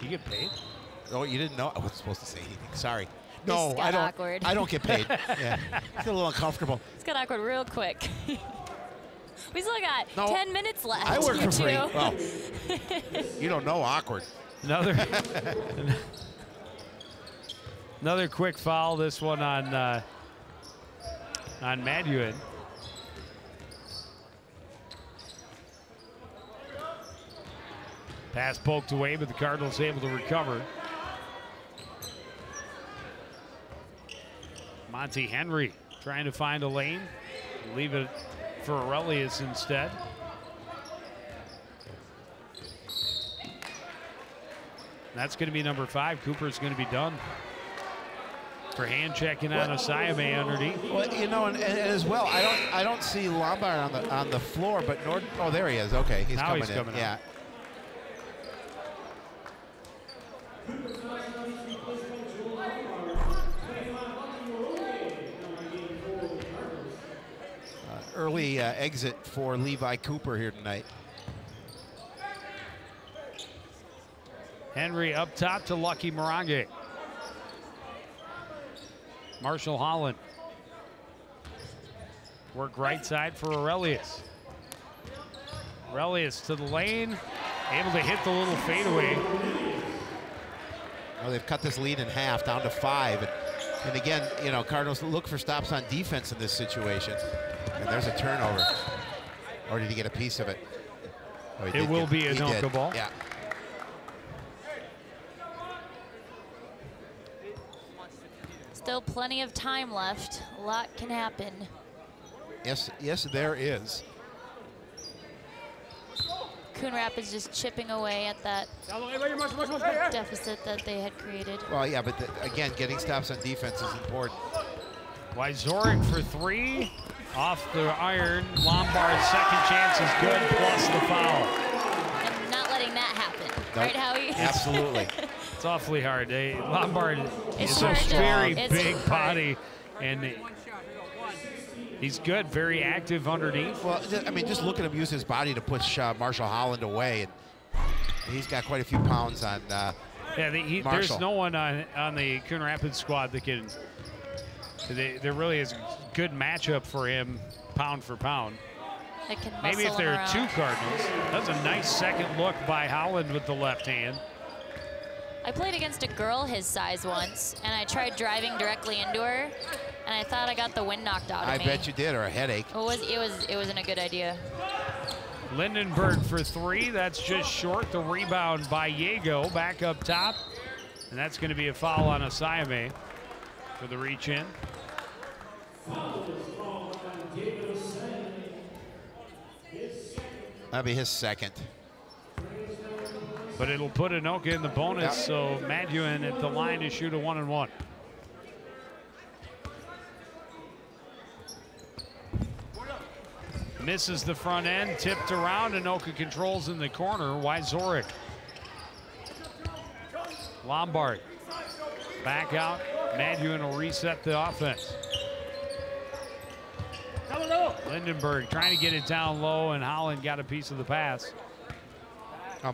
You get paid?
Oh, you didn't know? I wasn't supposed to say anything. Sorry.
This
No,
got awkward.
I don't get paid. Yeah, I feel a little uncomfortable.
It's got awkward real quick. We still got 10 minutes left.
I work
you
for free.
two.
Well, you don't know awkward.
Another quick foul. This one on Maduin. Pass poked away, but the Cardinals able to recover. Monty Henry trying to find a lane. Leave it for Aurelius instead. That's going to be number 5. Cooper's going to be done. For hand checking on Osayame underneath.
Well, you know, and as well, I don't see Lombard on the floor, but Norton. Oh, there he is. Okay, he's
now
coming in.
In.
Yeah. Early exit for Levi Cooper here tonight.
Henry up top to Lucky Morange. Marshall Holland. Work right side for Aurelius. Aurelius to the lane. Able to hit the little fadeaway.
Oh, they've cut this lead in half, down to 5. And again, you know, Cardinals look for stops on defense in this situation. And there's a turnover. Or did he get a piece of it? Oh,
it will be a Anoka ball.
Yeah.
Still plenty of time left. A lot can happen.
Yes, there is.
Coon Rapids just chipping away at that deficit that they had created.
Well, yeah, but again, getting stops on defense is important.
Wyzorek for 3. Off the iron. Lombard's second chance is good, plus the foul.
And not letting that happen.
Nope.
Right, Howie?
Absolutely.
It's awfully hard. Lombard is a
hard to-
very
it's
big body, and he's good, very active underneath.
Well, I mean, just look at him use his body to push Marshall Holland away, and he's got quite a few pounds on
Yeah, there's no one on the Coon Rapids squad that can. There really is a good matchup for him, pound for pound.
That can
Maybe if
muscle
there
him
are
around.
2 Cardinals. That's a nice second look by Holland with the left hand.
I played against a girl his size once, and I tried driving directly into her, and I thought I got the wind knocked out of me.
I bet you did, or a headache.
It wasn't a good idea.
Lindenberg for 3. That's just short. The rebound by Yago back up top. And that's going to be a foul on Asayame for the reach in.
That'll be his second.
But it'll put Anoka in the bonus, so Maduin at the line to shoot a 1-and-1. Misses the front end, tipped around. Anoka controls in the corner. Wyzorek. Lombard. Back out. Maduin will reset the offense. Lindenberg trying to get it down low, and Holland got a piece of the pass.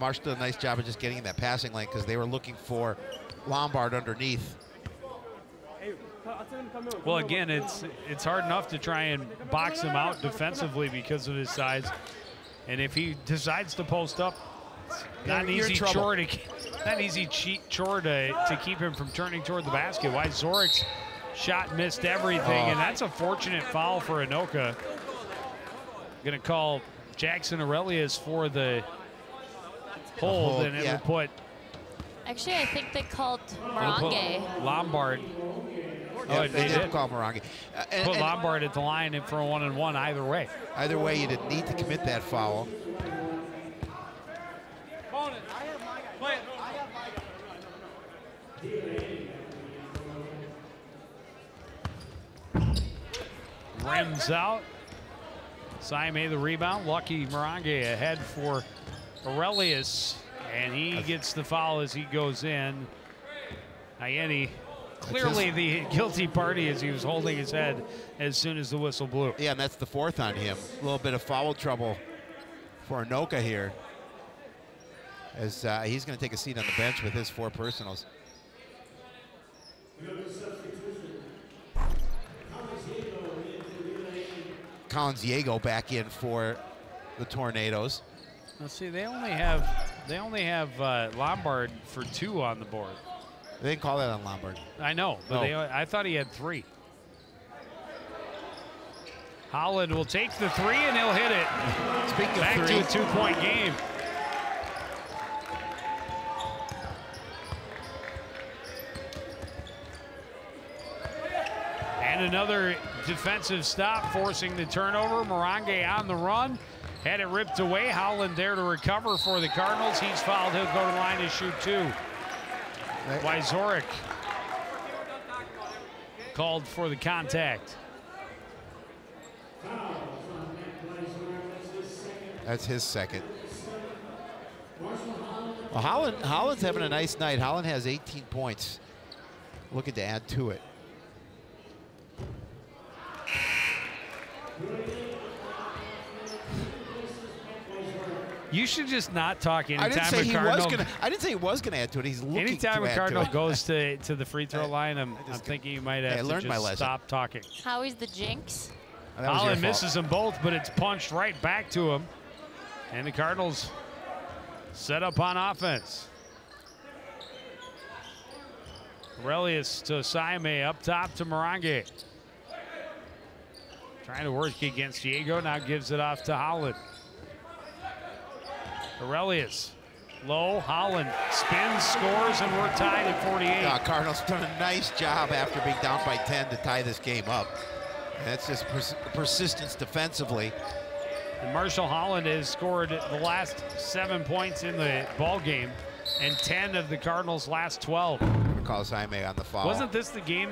Marshall did a nice job of just getting in that passing lane because they were looking for Lombard underneath.
Well, again, it's hard enough to try and box him out defensively because of his size. And if he decides to post up, it's not an easy chore to keep him from turning toward the basket. Wyzorek's shot missed everything, and that's a fortunate foul for Anoka. Going to call Jackson Aurelius for the hold, and it will put.
Actually, I think they called Morange.
Lombard.
Yeah, they did call Morange.
Put Lombard at the line for a 1-and-1 either way.
Either way, you didn't need to commit that foul.
Rims out. Saime the rebound. Lucky Morange ahead for Aurelius. And he gets the foul as he goes in. Ayeni, clearly the guilty party as he was holding his head as soon as the whistle blew.
Yeah, and that's the 4th on him. A little bit of foul trouble for Anoka here, as he's going to take a seat on the bench with his 4 personals. Collins Yago back in for the Tornadoes.
Let's see, they only have Lombard for 2 on the board.
They didn't call that on Lombard.
I know, but I thought he had 3. Holland will take the 3 and he'll hit it.
Speaking
back
of
3, to a 2-point game. And another defensive stop, forcing the turnover. Morange on the run. Had it ripped away. Holland there to recover for the Cardinals. He's fouled. He'll go to the line to shoot 2. Wyzorek called for the contact.
That's his second. Well, Holland's having a nice night. Holland has 18 points. Looking to add to it.
You should just not talk anytime
I didn't say he was gonna add to it. He's looking
anytime
to
a
add
Cardinal
to it.
goes to the free throw line, I'm thinking you might have to just stop talking.
Howie's the jinx.
Holland misses them both, but it's punched right back to him. And the Cardinals set up on offense. Aurelius to Saime, up top to Morange. Trying to work against Diego, now gives it off to Holland. Aurelius Low, Holland spins, scores, and we're tied at 48.
Yeah, Cardinals done a nice job after being down by 10 to tie this game up. And that's just persistence defensively.
And Marshall Holland has scored the last 7 points in the ball game and 10 of the Cardinals' last 12.
I'm going to call Jaime on the foul.
Wasn't this the game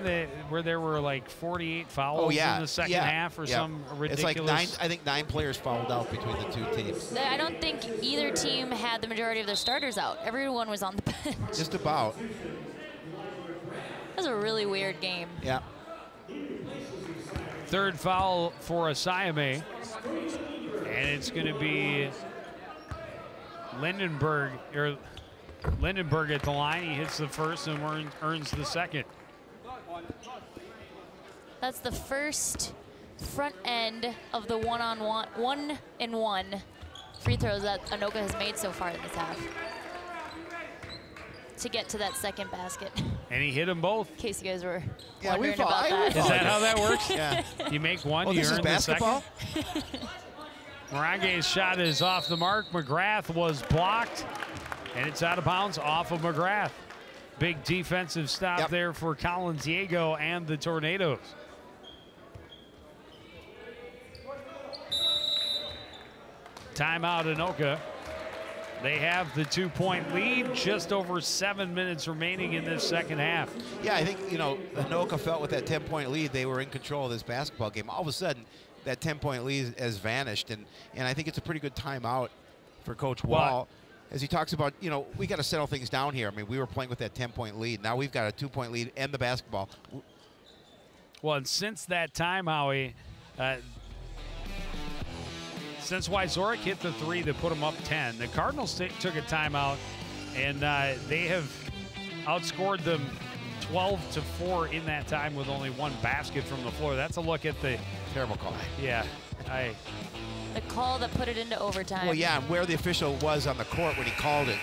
where there were like 48 fouls in the second half or some ridiculous?
It's like I think 9 players fouled out between the two teams.
I don't think either team had the majority of their starters out. Everyone was on the bench.
Just about.
That was a really weird game.
Yeah.
Third foul for Asiame. And it's going to be Lindenberg at the line. He hits the first and earns the second.
That's the first front end of the one-and-one free throws that Anoka has made so far in this half to get to that second basket.
And he hit them both.
In case you guys were wondering about that.
Is that how that works?
Yeah.
You make one, you
this
earn
is basketball?
the second. Morange's shot is off the mark. McGrath was blocked, and it's out of bounds off of McGrath. Big defensive stop there for Collins Diego and the Tornadoes. Timeout Anoka. They have the 2-point lead, just over 7 minutes remaining in this second half.
Yeah, I think, Anoka felt with that 10-point lead, they were in control of this basketball game. All of a sudden, that 10-point lead has vanished, and I think it's a pretty good timeout for Coach Wall. As he talks about, we got to settle things down here. I mean, we were playing with that 10-point lead. Now we've got a 2-point lead and the basketball.
Well, and since that time, Howie, since Wyzorek hit the 3 that put them up 10, the Cardinals took a timeout, and they have outscored them 12-4 in that time with only 1 basket from the floor. That's a look at the
terrible call.
Yeah,
the call that put it into overtime.
Well, yeah, and where the official was on the court when he called it.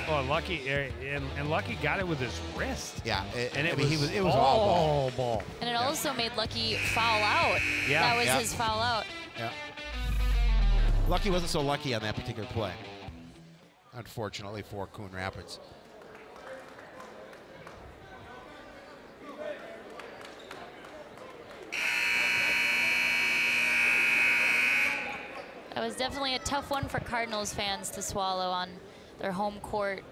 Oh, Lucky and Lucky got it with his wrist.
Yeah,
and it
was all ball.
And it also made Lucky foul out.
Yeah,
that was his foul out.
Yeah. Lucky wasn't so lucky on that particular play, unfortunately for Coon Rapids.
That was definitely a tough one for Cardinals fans to swallow on their home court.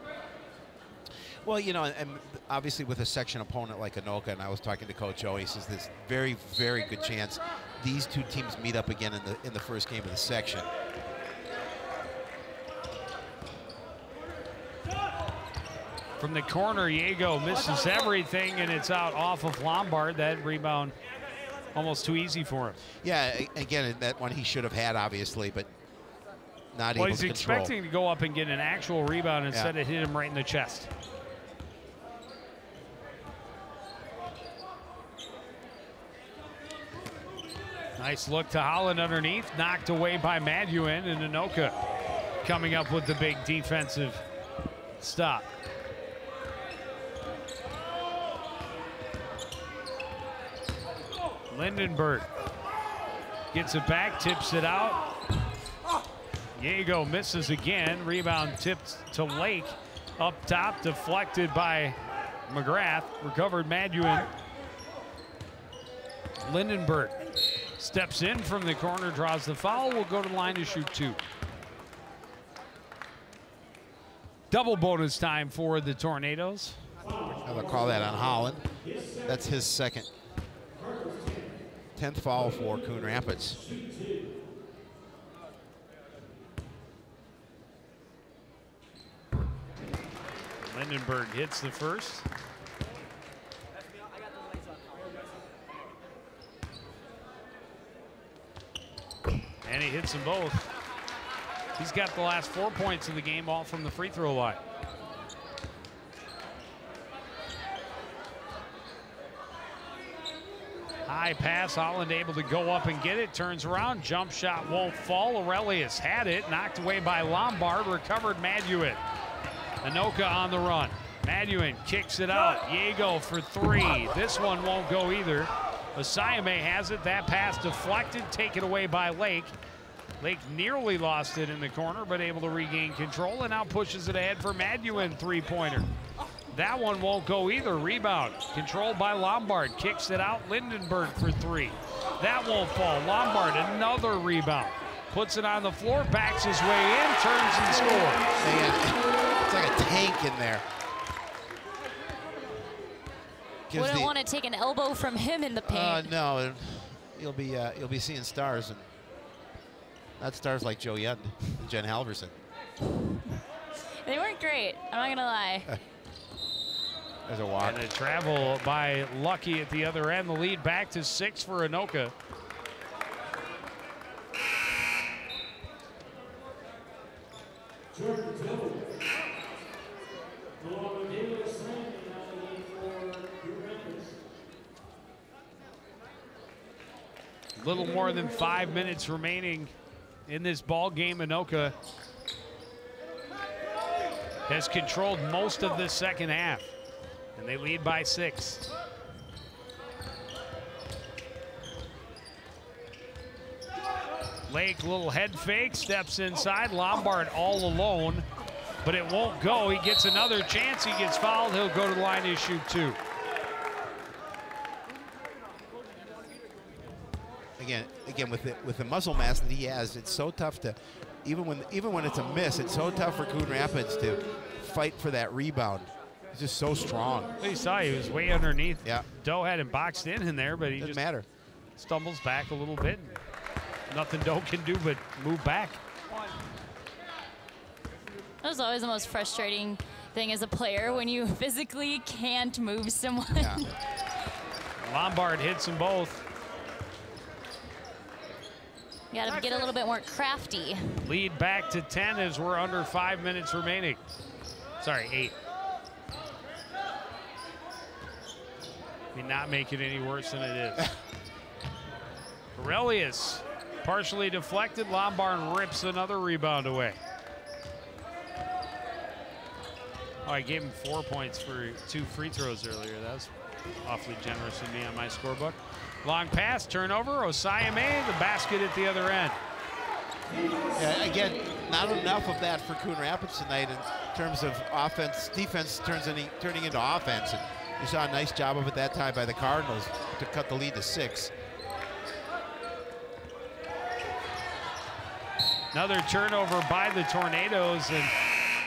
Well, and obviously with a section opponent like Anoka, and I was talking to Coach O, he says there's very, very good chance these two teams meet up again in the first game of the section.
From the corner, Diego misses everything, and it's out off of Lombard. That rebound almost too easy for him.
Yeah, again, that one he should have had, obviously, but not able to control.
Well, he's expecting to go up and get an actual rebound. Instead, it hit him right in the chest. Nice look to Holland underneath, knocked away by Maduin, and Anoka coming up with the big defensive stop. Lindenberg gets it back, tips it out. Diego misses again. Rebound tipped to Lake. Up top, deflected by McGrath. Recovered Maduin. Lindenberg steps in from the corner, draws the foul. Will go to the line to shoot 2. Double bonus time for the Tornadoes.
I'll call that on Holland. That's his second. 10th foul for Coon Rapids.
Lindenberg hits the first. And he hits them both. He's got the last 4 points of the game, all from the free throw line. High pass, Holland able to go up and get it, turns around, jump shot won't fall. Aurelius had it, knocked away by Lombard, recovered Maduin. Anoka on the run. Maduin kicks it out. Diego for 3. This one won't go either. Asiame has it. That pass deflected, taken away by Lake. Lake nearly lost it in the corner, but able to regain control and now pushes it ahead for Maduin, three-pointer. That one won't go either. Rebound controlled by Lombard. Kicks it out. Lindenberg for three. That won't fall. Lombard, another rebound. Puts it on the floor, backs his way in, turns and scores.
It's like a tank in there.
Wouldn't want to take an elbow from him in the paint.
No, you'll be seeing stars, and not stars like Joe Yund and Jen Halverson.
They weren't great. I'm not gonna lie.
There's a walk.
And a travel by Lucky at the other end. The lead back to 6 for Anoka. Little more than 5 minutes remaining in this ball game. Anoka has controlled most of this second half, and they lead by 6. Lake, little head fake, steps inside. Lombard all alone, but it won't go. He gets another chance. He gets fouled. He'll go to the line to shoot 2.
Again, with the muscle mass that he has, it's so tough to, even when it's a miss, it's so tough for Coon Rapids to fight for that rebound. He's just so strong.
You saw he was way underneath.
Yeah.
Doe had him boxed in there, but he
Doesn't
just
matter.
Stumbles back a little bit. Nothing Doe can do but move back.
That was always the most frustrating thing as a player, when you physically can't move someone.
Yeah.
Lombard hits them both.
You gotta get a little bit more crafty.
Lead back to 10 as we're under 5 minutes remaining. Sorry, 8. I mean, not make it any worse than it is. Aurelius partially deflected. Lombard rips another rebound away. Oh, I gave him 4 points for 2 free throws earlier. That was awfully generous of me on my scorebook. Long pass, turnover, Osayame, the basket at the other end.
Yeah, again, not enough of that for Coon Rapids tonight in terms of offense. Defense turning into offense. And you saw a nice job of it that time by the Cardinals to cut the lead to 6.
Another turnover by the Tornadoes, and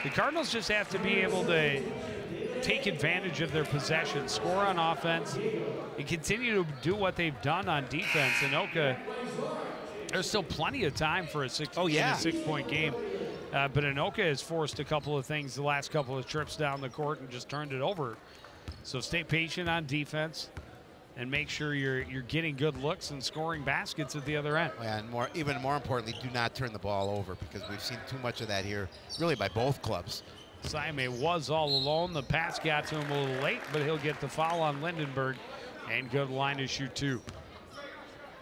the Cardinals just have to be able to take advantage of their possession, score on offense, and continue to do what they've done on defense. Anoka, there's still plenty of time for a 6-point game. But Anoka has forced a couple of things the last couple of trips down the court and just turned it over. So stay patient on defense and make sure you're getting good looks and scoring baskets at the other end.
Yeah, and even more importantly, do not turn the ball over, because we've seen too much of that here, really by both clubs.
Saime was all alone. The pass got to him a little late, but he'll get the foul on Lindenberg and go to the line to shoot 2.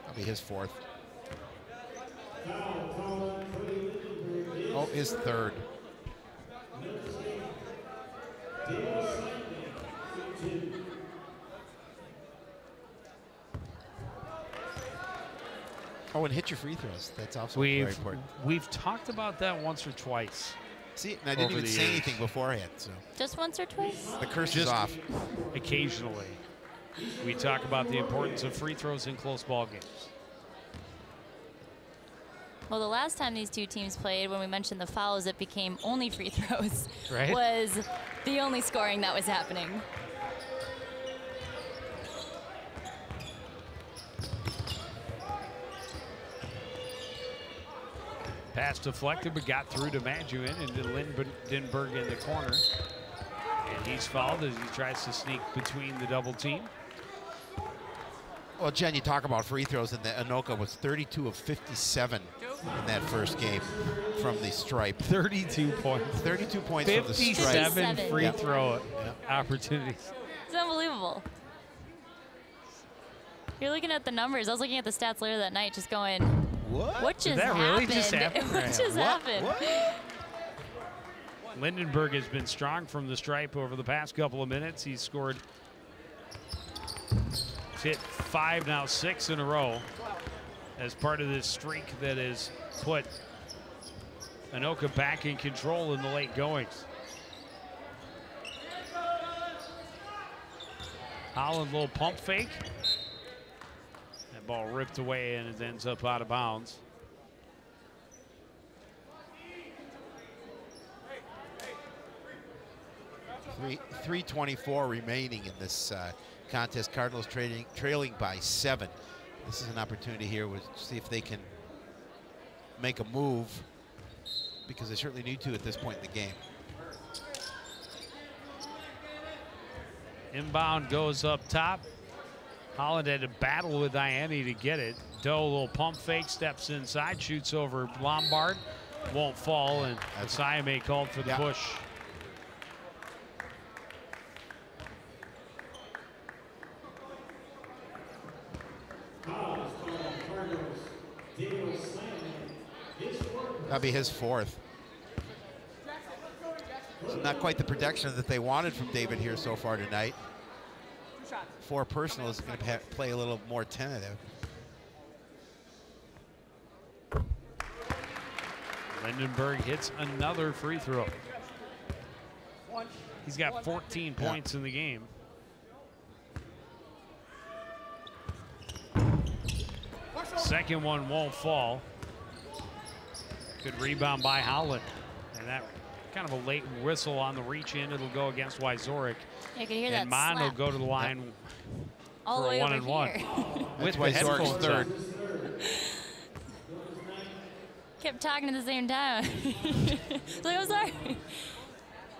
That'll be his 4th. Oh, his 3rd. Oh, and hit your free throws. That's also very important.
We've talked about that once or twice.
See, and I didn't even say anything beforehand. So
Just once or twice?
the curse is off.
Occasionally, we talk about the importance of free throws in close ball games.
Well, the last time these two teams played, when we mentioned the fouls, it became only free throws.
Right.
Was the only scoring that was happening.
Pass deflected, but got through to Maduin and to Lindenberg in the corner. And he's fouled as he tries to sneak between the double team.
Well, Jen, you talk about free throws, and the Anoka was 32 of 57 in that first game from the stripe.
32 points.
32 points from the stripe.
57 free throw opportunities.
It's unbelievable. You're looking at the numbers. I was looking at the stats later that night, just going, what just
Did that
happened?
really just happen?
What just happened?
Lindenberg has been strong from the stripe over the past couple of minutes. He's scored, he's hit 5, now 6 in a row. as part of this streak that has put Anoka back in control in the late goings. Holland, little pump fake. That ball ripped away and it ends up out of bounds.
.324 remaining in this contest. Cardinals trailing by 7. This is an opportunity here to see if they can make a move, because they certainly need to at this point in the game.
Inbound goes up top. Holland had to battle with Ianni to get it. Doe, little pump fake, steps inside, shoots over Lombard. Won't fall, and Sayame called for the push.
That'll be his 4th. So not quite the protection that they wanted from David here so far tonight. 4 personal is going to play a little more tentative.
Lindenberg hits another free throw. He's got 14 points in the game. Second one won't fall. Good rebound by Holland. And that kind of a late whistle on the reach in. It'll go against Wyzorek.
You can hear
and
that
Mon will go to the line
all
for
the way
a
over
1-and-1. With
Wyzorek's third.
Kept talking at the same time. Like, I'm sorry.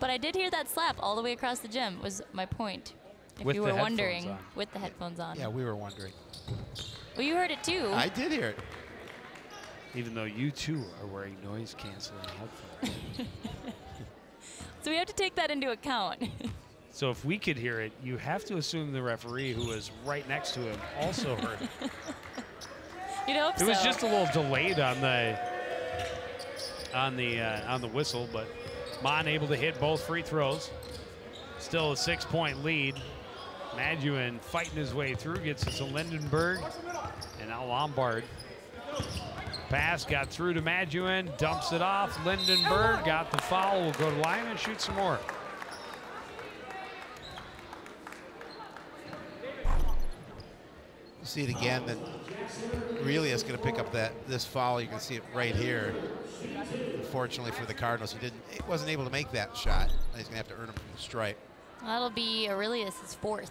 But I did hear that slap all the way across the gym, was my point. If
with
you
the
were wondering,
on.
with the headphones on.
Yeah, we were wondering.
Well, you heard it too.
I did hear it.
Even though you too are wearing noise canceling headphones.
So we have to take that into account.
So if we could hear it, you have to assume the referee, who was right next to him, also heard it.
You'd hope so.
It was just a little delayed on the whistle, but Mon able to hit both free throws. Still a 6-point lead. Maduin fighting his way through, gets it to Lindenberg, and now Lombard. Pass got through to Maduin, dumps it off. Lindenberg got the foul, will go to line and shoot some more.
You see it again, that really is going to pick up this foul. You can see it right here. Unfortunately for the Cardinals, he wasn't able to make that shot. He's going to have to earn him from the stripe.
That'll be Aurelius' 4th.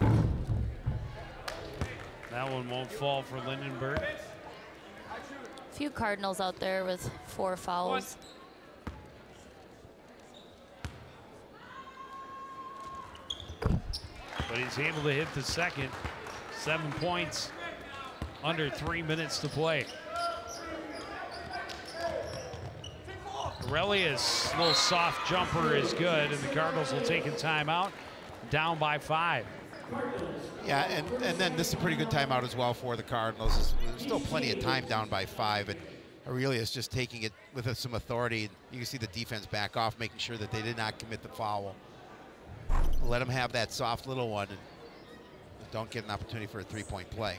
That one won't fall for Lindenberg.
A few Cardinals out there with 4 fouls.
But he's able to hit the second. 7 points, under 3 minutes to play. Aurelius' little soft jumper is good, and the Cardinals will take a timeout, down by 5.
Yeah, and then this is a pretty good timeout as well for the Cardinals. There's still plenty of time down by 5, and Aurelius just taking it with some authority. You can see the defense back off, making sure that they did not commit the foul. Let them have that soft little one, and don't get an opportunity for a 3-point play.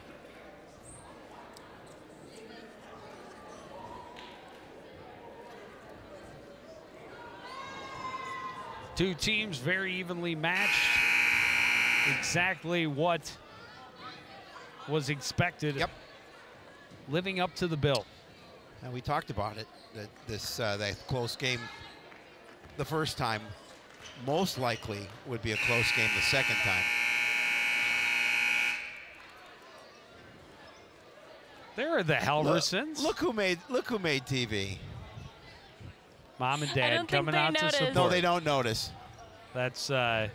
Two teams very evenly matched. Exactly what was expected.
Yep.
Living up to the bill.
And we talked about it, that close game the first time most likely would be a close game the second time.
There are the Helversons.
Look who made TV.
Mom and Dad coming out to support.
No, they don't notice.
That's well,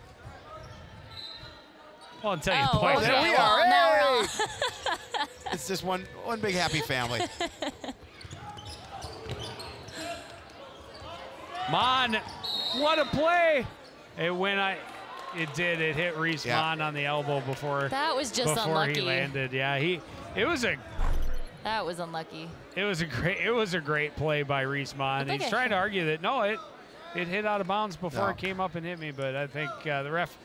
I'll tell you.
Oh, there we are.
Well, now we're all
It's just one big happy family.
Mon, what a play! It hit Reese Mon on the elbow before.
That was just
before
unlucky.
He landed. Yeah,
that was unlucky.
It was a great play by Reese Mon. He's trying to argue that no, it hit out of bounds before it came up and hit me, but I think the ref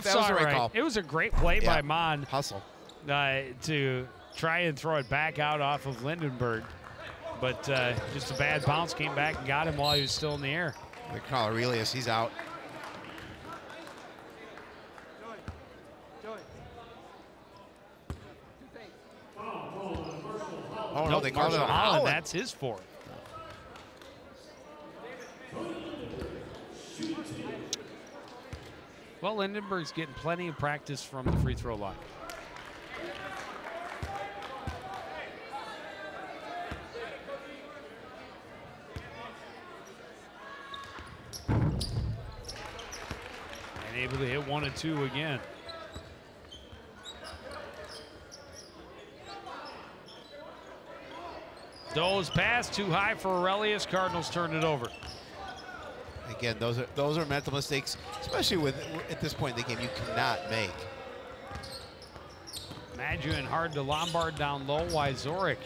saw it right. It was a great play by Mon.
Hustle.
To try and throw it back out off of Lindenberg. But just a bad bounce, came back and got him while he was still in the air.
They call Aurelius, he's out. Oh, no, they called it a Holland.
That's his fourth. Well, Lindenberg's getting plenty of practice from the free throw line. And able to hit 1 and 2 again. Doe's pass too high for Aurelius. Cardinals turned it over.
Again, those are mental mistakes, especially with at this point in the game you cannot make.
Maduin hard to Lombard down low. Wyzorek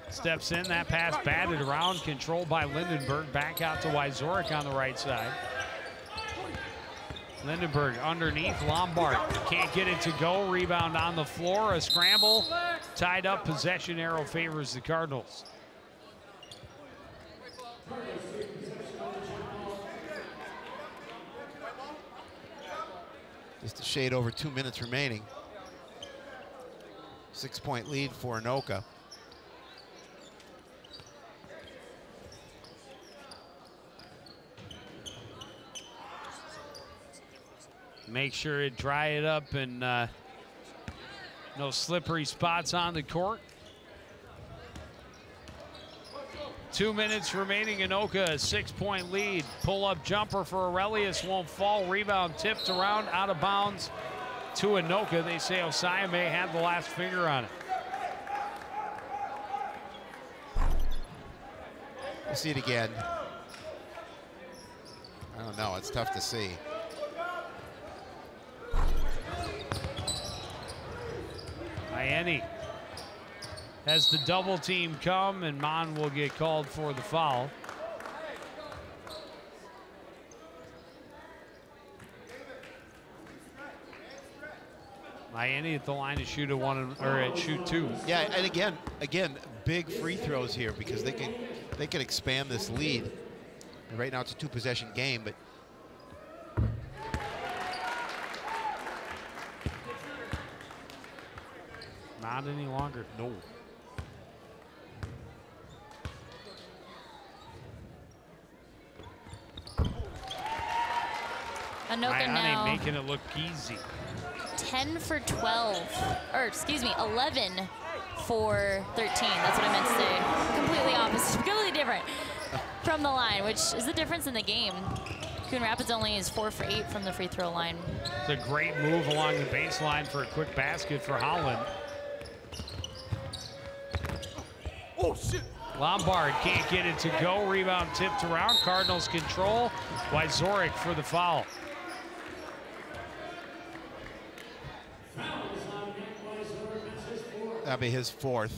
steps in. That pass batted around, controlled by Lindenberg. Back out to Wyzorek on the right side. Lindenberg underneath. Lombard can't get it to go. Rebound on the floor. A scramble. Tied up. Possession arrow favors the Cardinals.
Just a shade over 2 minutes remaining. 6-point lead for Anoka.
Make sure to dry it up and no slippery spots on the court. 2 minutes remaining. Anoka, a 6-point lead. Pull-up jumper for Aurelius won't fall. Rebound tipped around, out of bounds to Anoka. They say Osayame had the last finger on it.
We'll see it again. I don't know. It's tough to see.
Ianni has the double team come, and Mon will get called for the foul. Ianni at the line to shoot shoot 2.
Yeah, and again, big free throws here because they can expand this lead. And right now it's a 2-possession game, but
not any longer.
No.
Anoka now
making it look easy.
10 for 12, or excuse me, 11 for 13. That's what I meant to say. Completely opposite, completely different from the line, which is the difference in the game. Coon Rapids only is 4 for 8 from the free throw line.
It's a great move along the baseline for a quick basket for Holland.
Oh, shit.
Lombard can't get it to go. Rebound tipped around. Cardinals control. Wyzorek for the foul.
That'll be his 4th.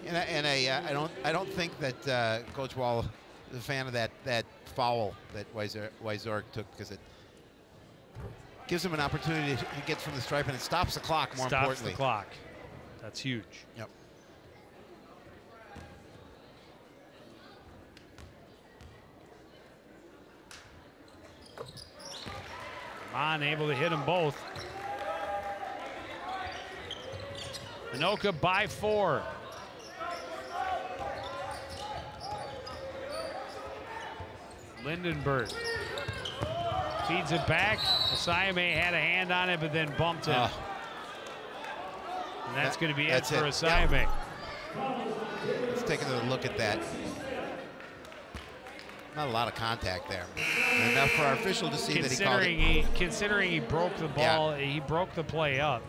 And I don't think that Coach Wall is a fan of that foul that Wyzorek took, because it gives him an opportunity to get from the stripe, and it stops the clock, more importantly.
Stops the clock. That's huge.
Yep.
Mon able to hit them both. Anoka by 4. Lindenberg feeds it back. Osayame had a hand on it, but then bumped it. And that's going to be it for Osayame.
Let's take another look at that. Not a lot of contact there. Enough for our official to see that he called it.
Considering he broke the ball, he broke the play up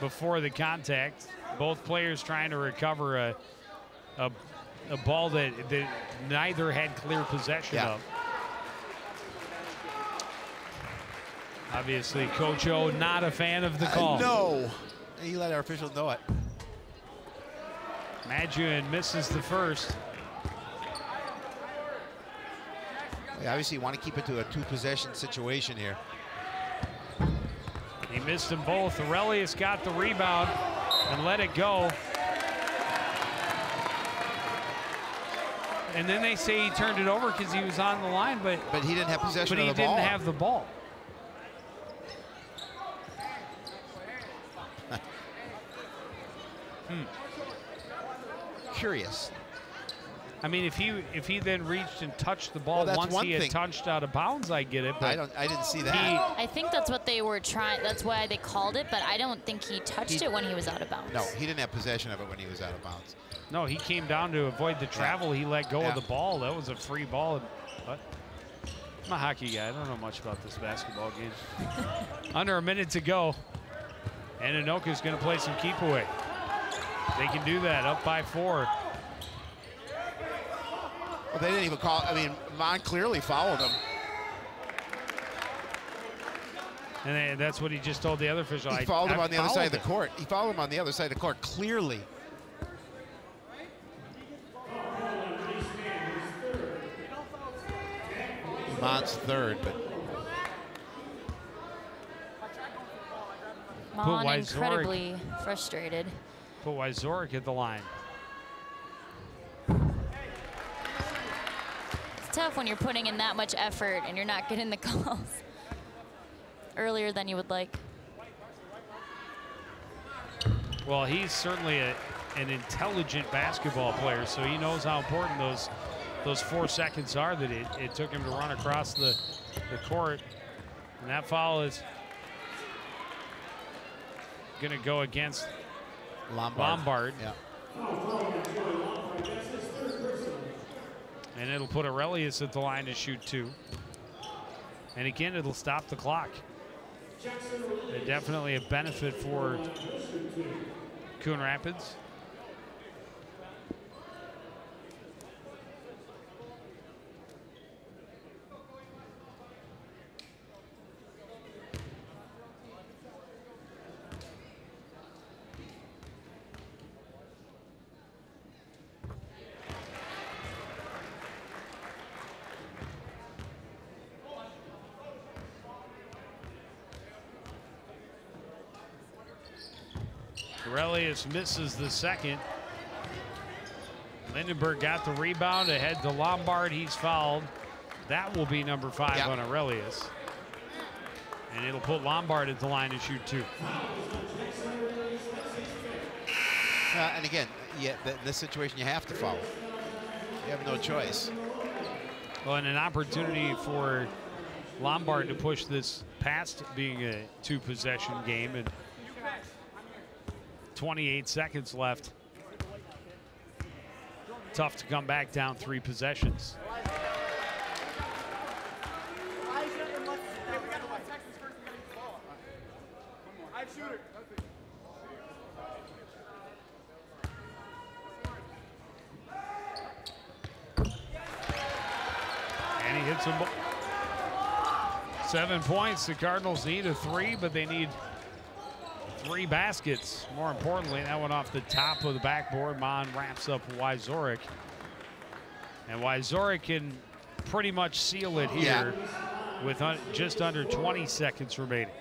before the contact. Both players trying to recover a ball that neither had clear possession of. Obviously, Coach O not a fan of the call.
No, he let our officials know it.
Maduin misses the first.
Obviously, you want to keep it to a 2-possession situation here.
He missed them both. Aurelius got the rebound and let it go. And then they say he turned it over because he was on the line, but
he didn't have possession of the ball.
But he didn't have the ball.
Curious.
I mean, if he then reached and touched the ball once he had touched out of bounds, I get it. But
I didn't see that.
I think that's what they were trying. That's why they called it. But I don't think he touched it when he was out of bounds.
No, he didn't have possession of it when he was out of bounds.
No, he came down to avoid the travel. He let go of the ball. That was a free ball. But I'm a hockey guy. I don't know much about this basketball game. Under a minute to go, and Anoka's going to play some keep away. They can do that. Up by 4.
Well, they didn't even call. I mean, Mon clearly fouled him.
And that's what he just told the other official.
He fouled him on the other side of the court. He fouled him on the other side of the court, clearly. Mon's third, but
Mon incredibly frustrated.
Put Wyzorek at the line.
It's tough when you're putting in that much effort and you're not getting the calls earlier than you would like.
Well, he's certainly an intelligent basketball player, so he knows how important those 4 seconds are that it took him to run across the court. And that foul is going to go against Lombard.
Yeah.
And it'll put Aurelius at the line to shoot 2. And again, it'll stop the clock. Definitely a benefit for Coon Rapids. Aurelius misses the second. Lindenberg got the rebound ahead to Lombard. He's fouled. That will be number 5 on Aurelius. And it'll put Lombard at the line to shoot 2.
And again, in this situation, you have to foul. You have no choice.
Well, and an opportunity for Lombard to push this past being a 2-possession game. And 28 seconds left. Tough to come back down 3 possessions. And he hits him. 7 points. The Cardinals need a 3, but they need 3 baskets. More importantly, that one off the top of the backboard. Mon wraps up Wyzorek. And Wyzorek can pretty much seal it here with just under 20 seconds remaining.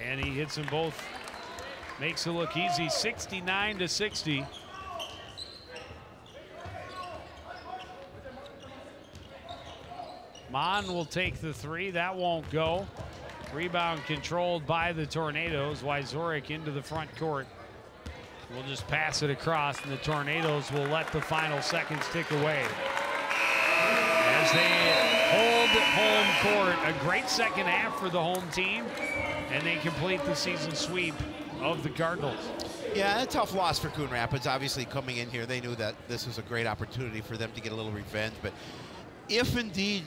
And he hits them both. Makes it look easy, 69-60. Mon will take the 3. That won't go. Rebound controlled by the Tornadoes. Wyzorek into the front court. We'll just pass it across, and the Tornadoes will let the final seconds tick away. As they hold home court, a great second half for the home team, and they complete the season sweep of the Cardinals.
Yeah, a tough loss for Coon Rapids. Obviously, coming in here, they knew that this was a great opportunity for them to get a little revenge. But if indeed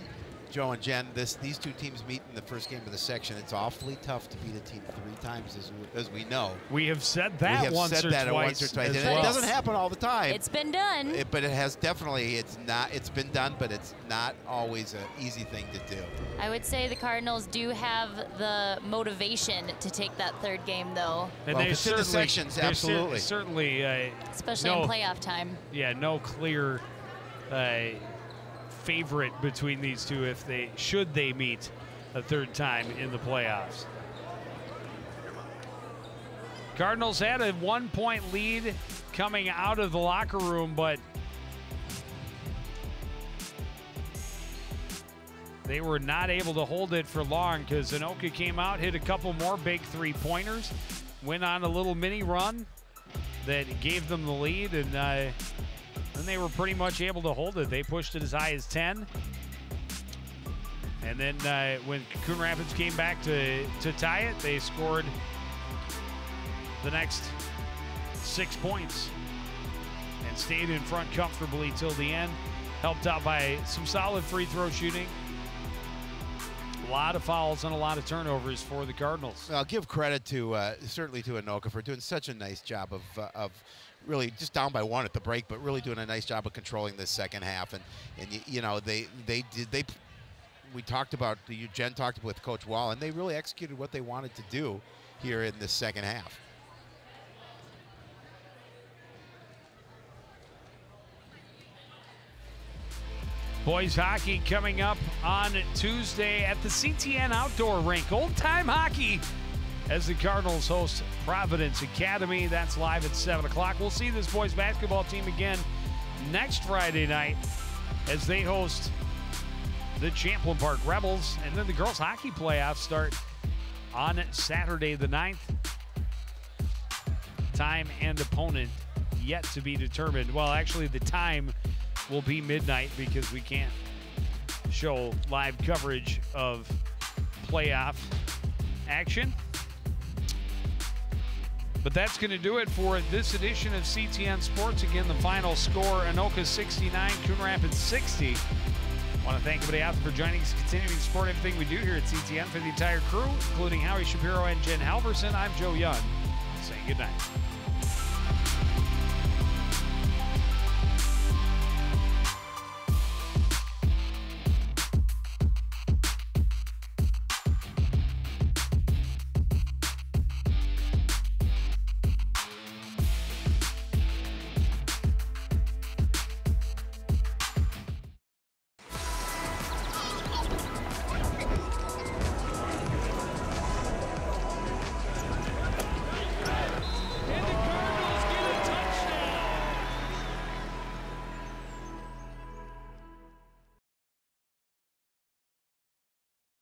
Joe and Jen, these two teams meet in the first game of the section. It's awfully tough to beat a team 3 times, as we know.
We have said that once or twice.
And it doesn't happen all the time.
It's been done.
But it has definitely, it's been done, but it's not always an easy thing to do.
I would say the Cardinals do have the motivation to take that 3rd game, though.
And
well,
they
certainly, the sections, absolutely.
Certainly.
Especially in playoff time.
Yeah, no clear favorite between these two should they meet a 3rd time in the playoffs. Cardinals had a 1-point lead coming out of the locker room, but they were not able to hold it for long because Anoka came out, hit a couple more big 3-pointers, went on a little mini run that gave them the lead, and then they were pretty much able to hold it. They pushed it as high as 10. And then when Coon Rapids came back to tie it, they scored the next 6 points and stayed in front comfortably till the end. Helped out by some solid free throw shooting. A lot of fouls and a lot of turnovers for the Cardinals.
I'll give credit to certainly to Anoka for doing such a nice job of really just down by 1 at the break, but really doing a nice job of controlling the second half. And you know, we talked about, Jen talked with Coach Wall, and they really executed what they wanted to do here in the second half.
Boys hockey coming up on Tuesday at the CTN Outdoor Rink. Old-time hockey as the Cardinals host Providence Academy. That's live at 7 o'clock. We'll see this boys basketball team again next Friday night as they host the Champlain Park Rebels. And then the girls hockey playoffs start on Saturday the 9th. Time and opponent yet to be determined. Well, actually, the time will be midnight because we can't show live coverage of playoff action. But that's going to do it for this edition of CTN Sports. Again, the final score, Anoka 69, Coon Rapids 60. I want to thank everybody out there for joining us, continuing to support everything we do here at CTN. For the entire crew, including Howie Shapiro and Jen Halverson, I'm Joe Young, saying good night.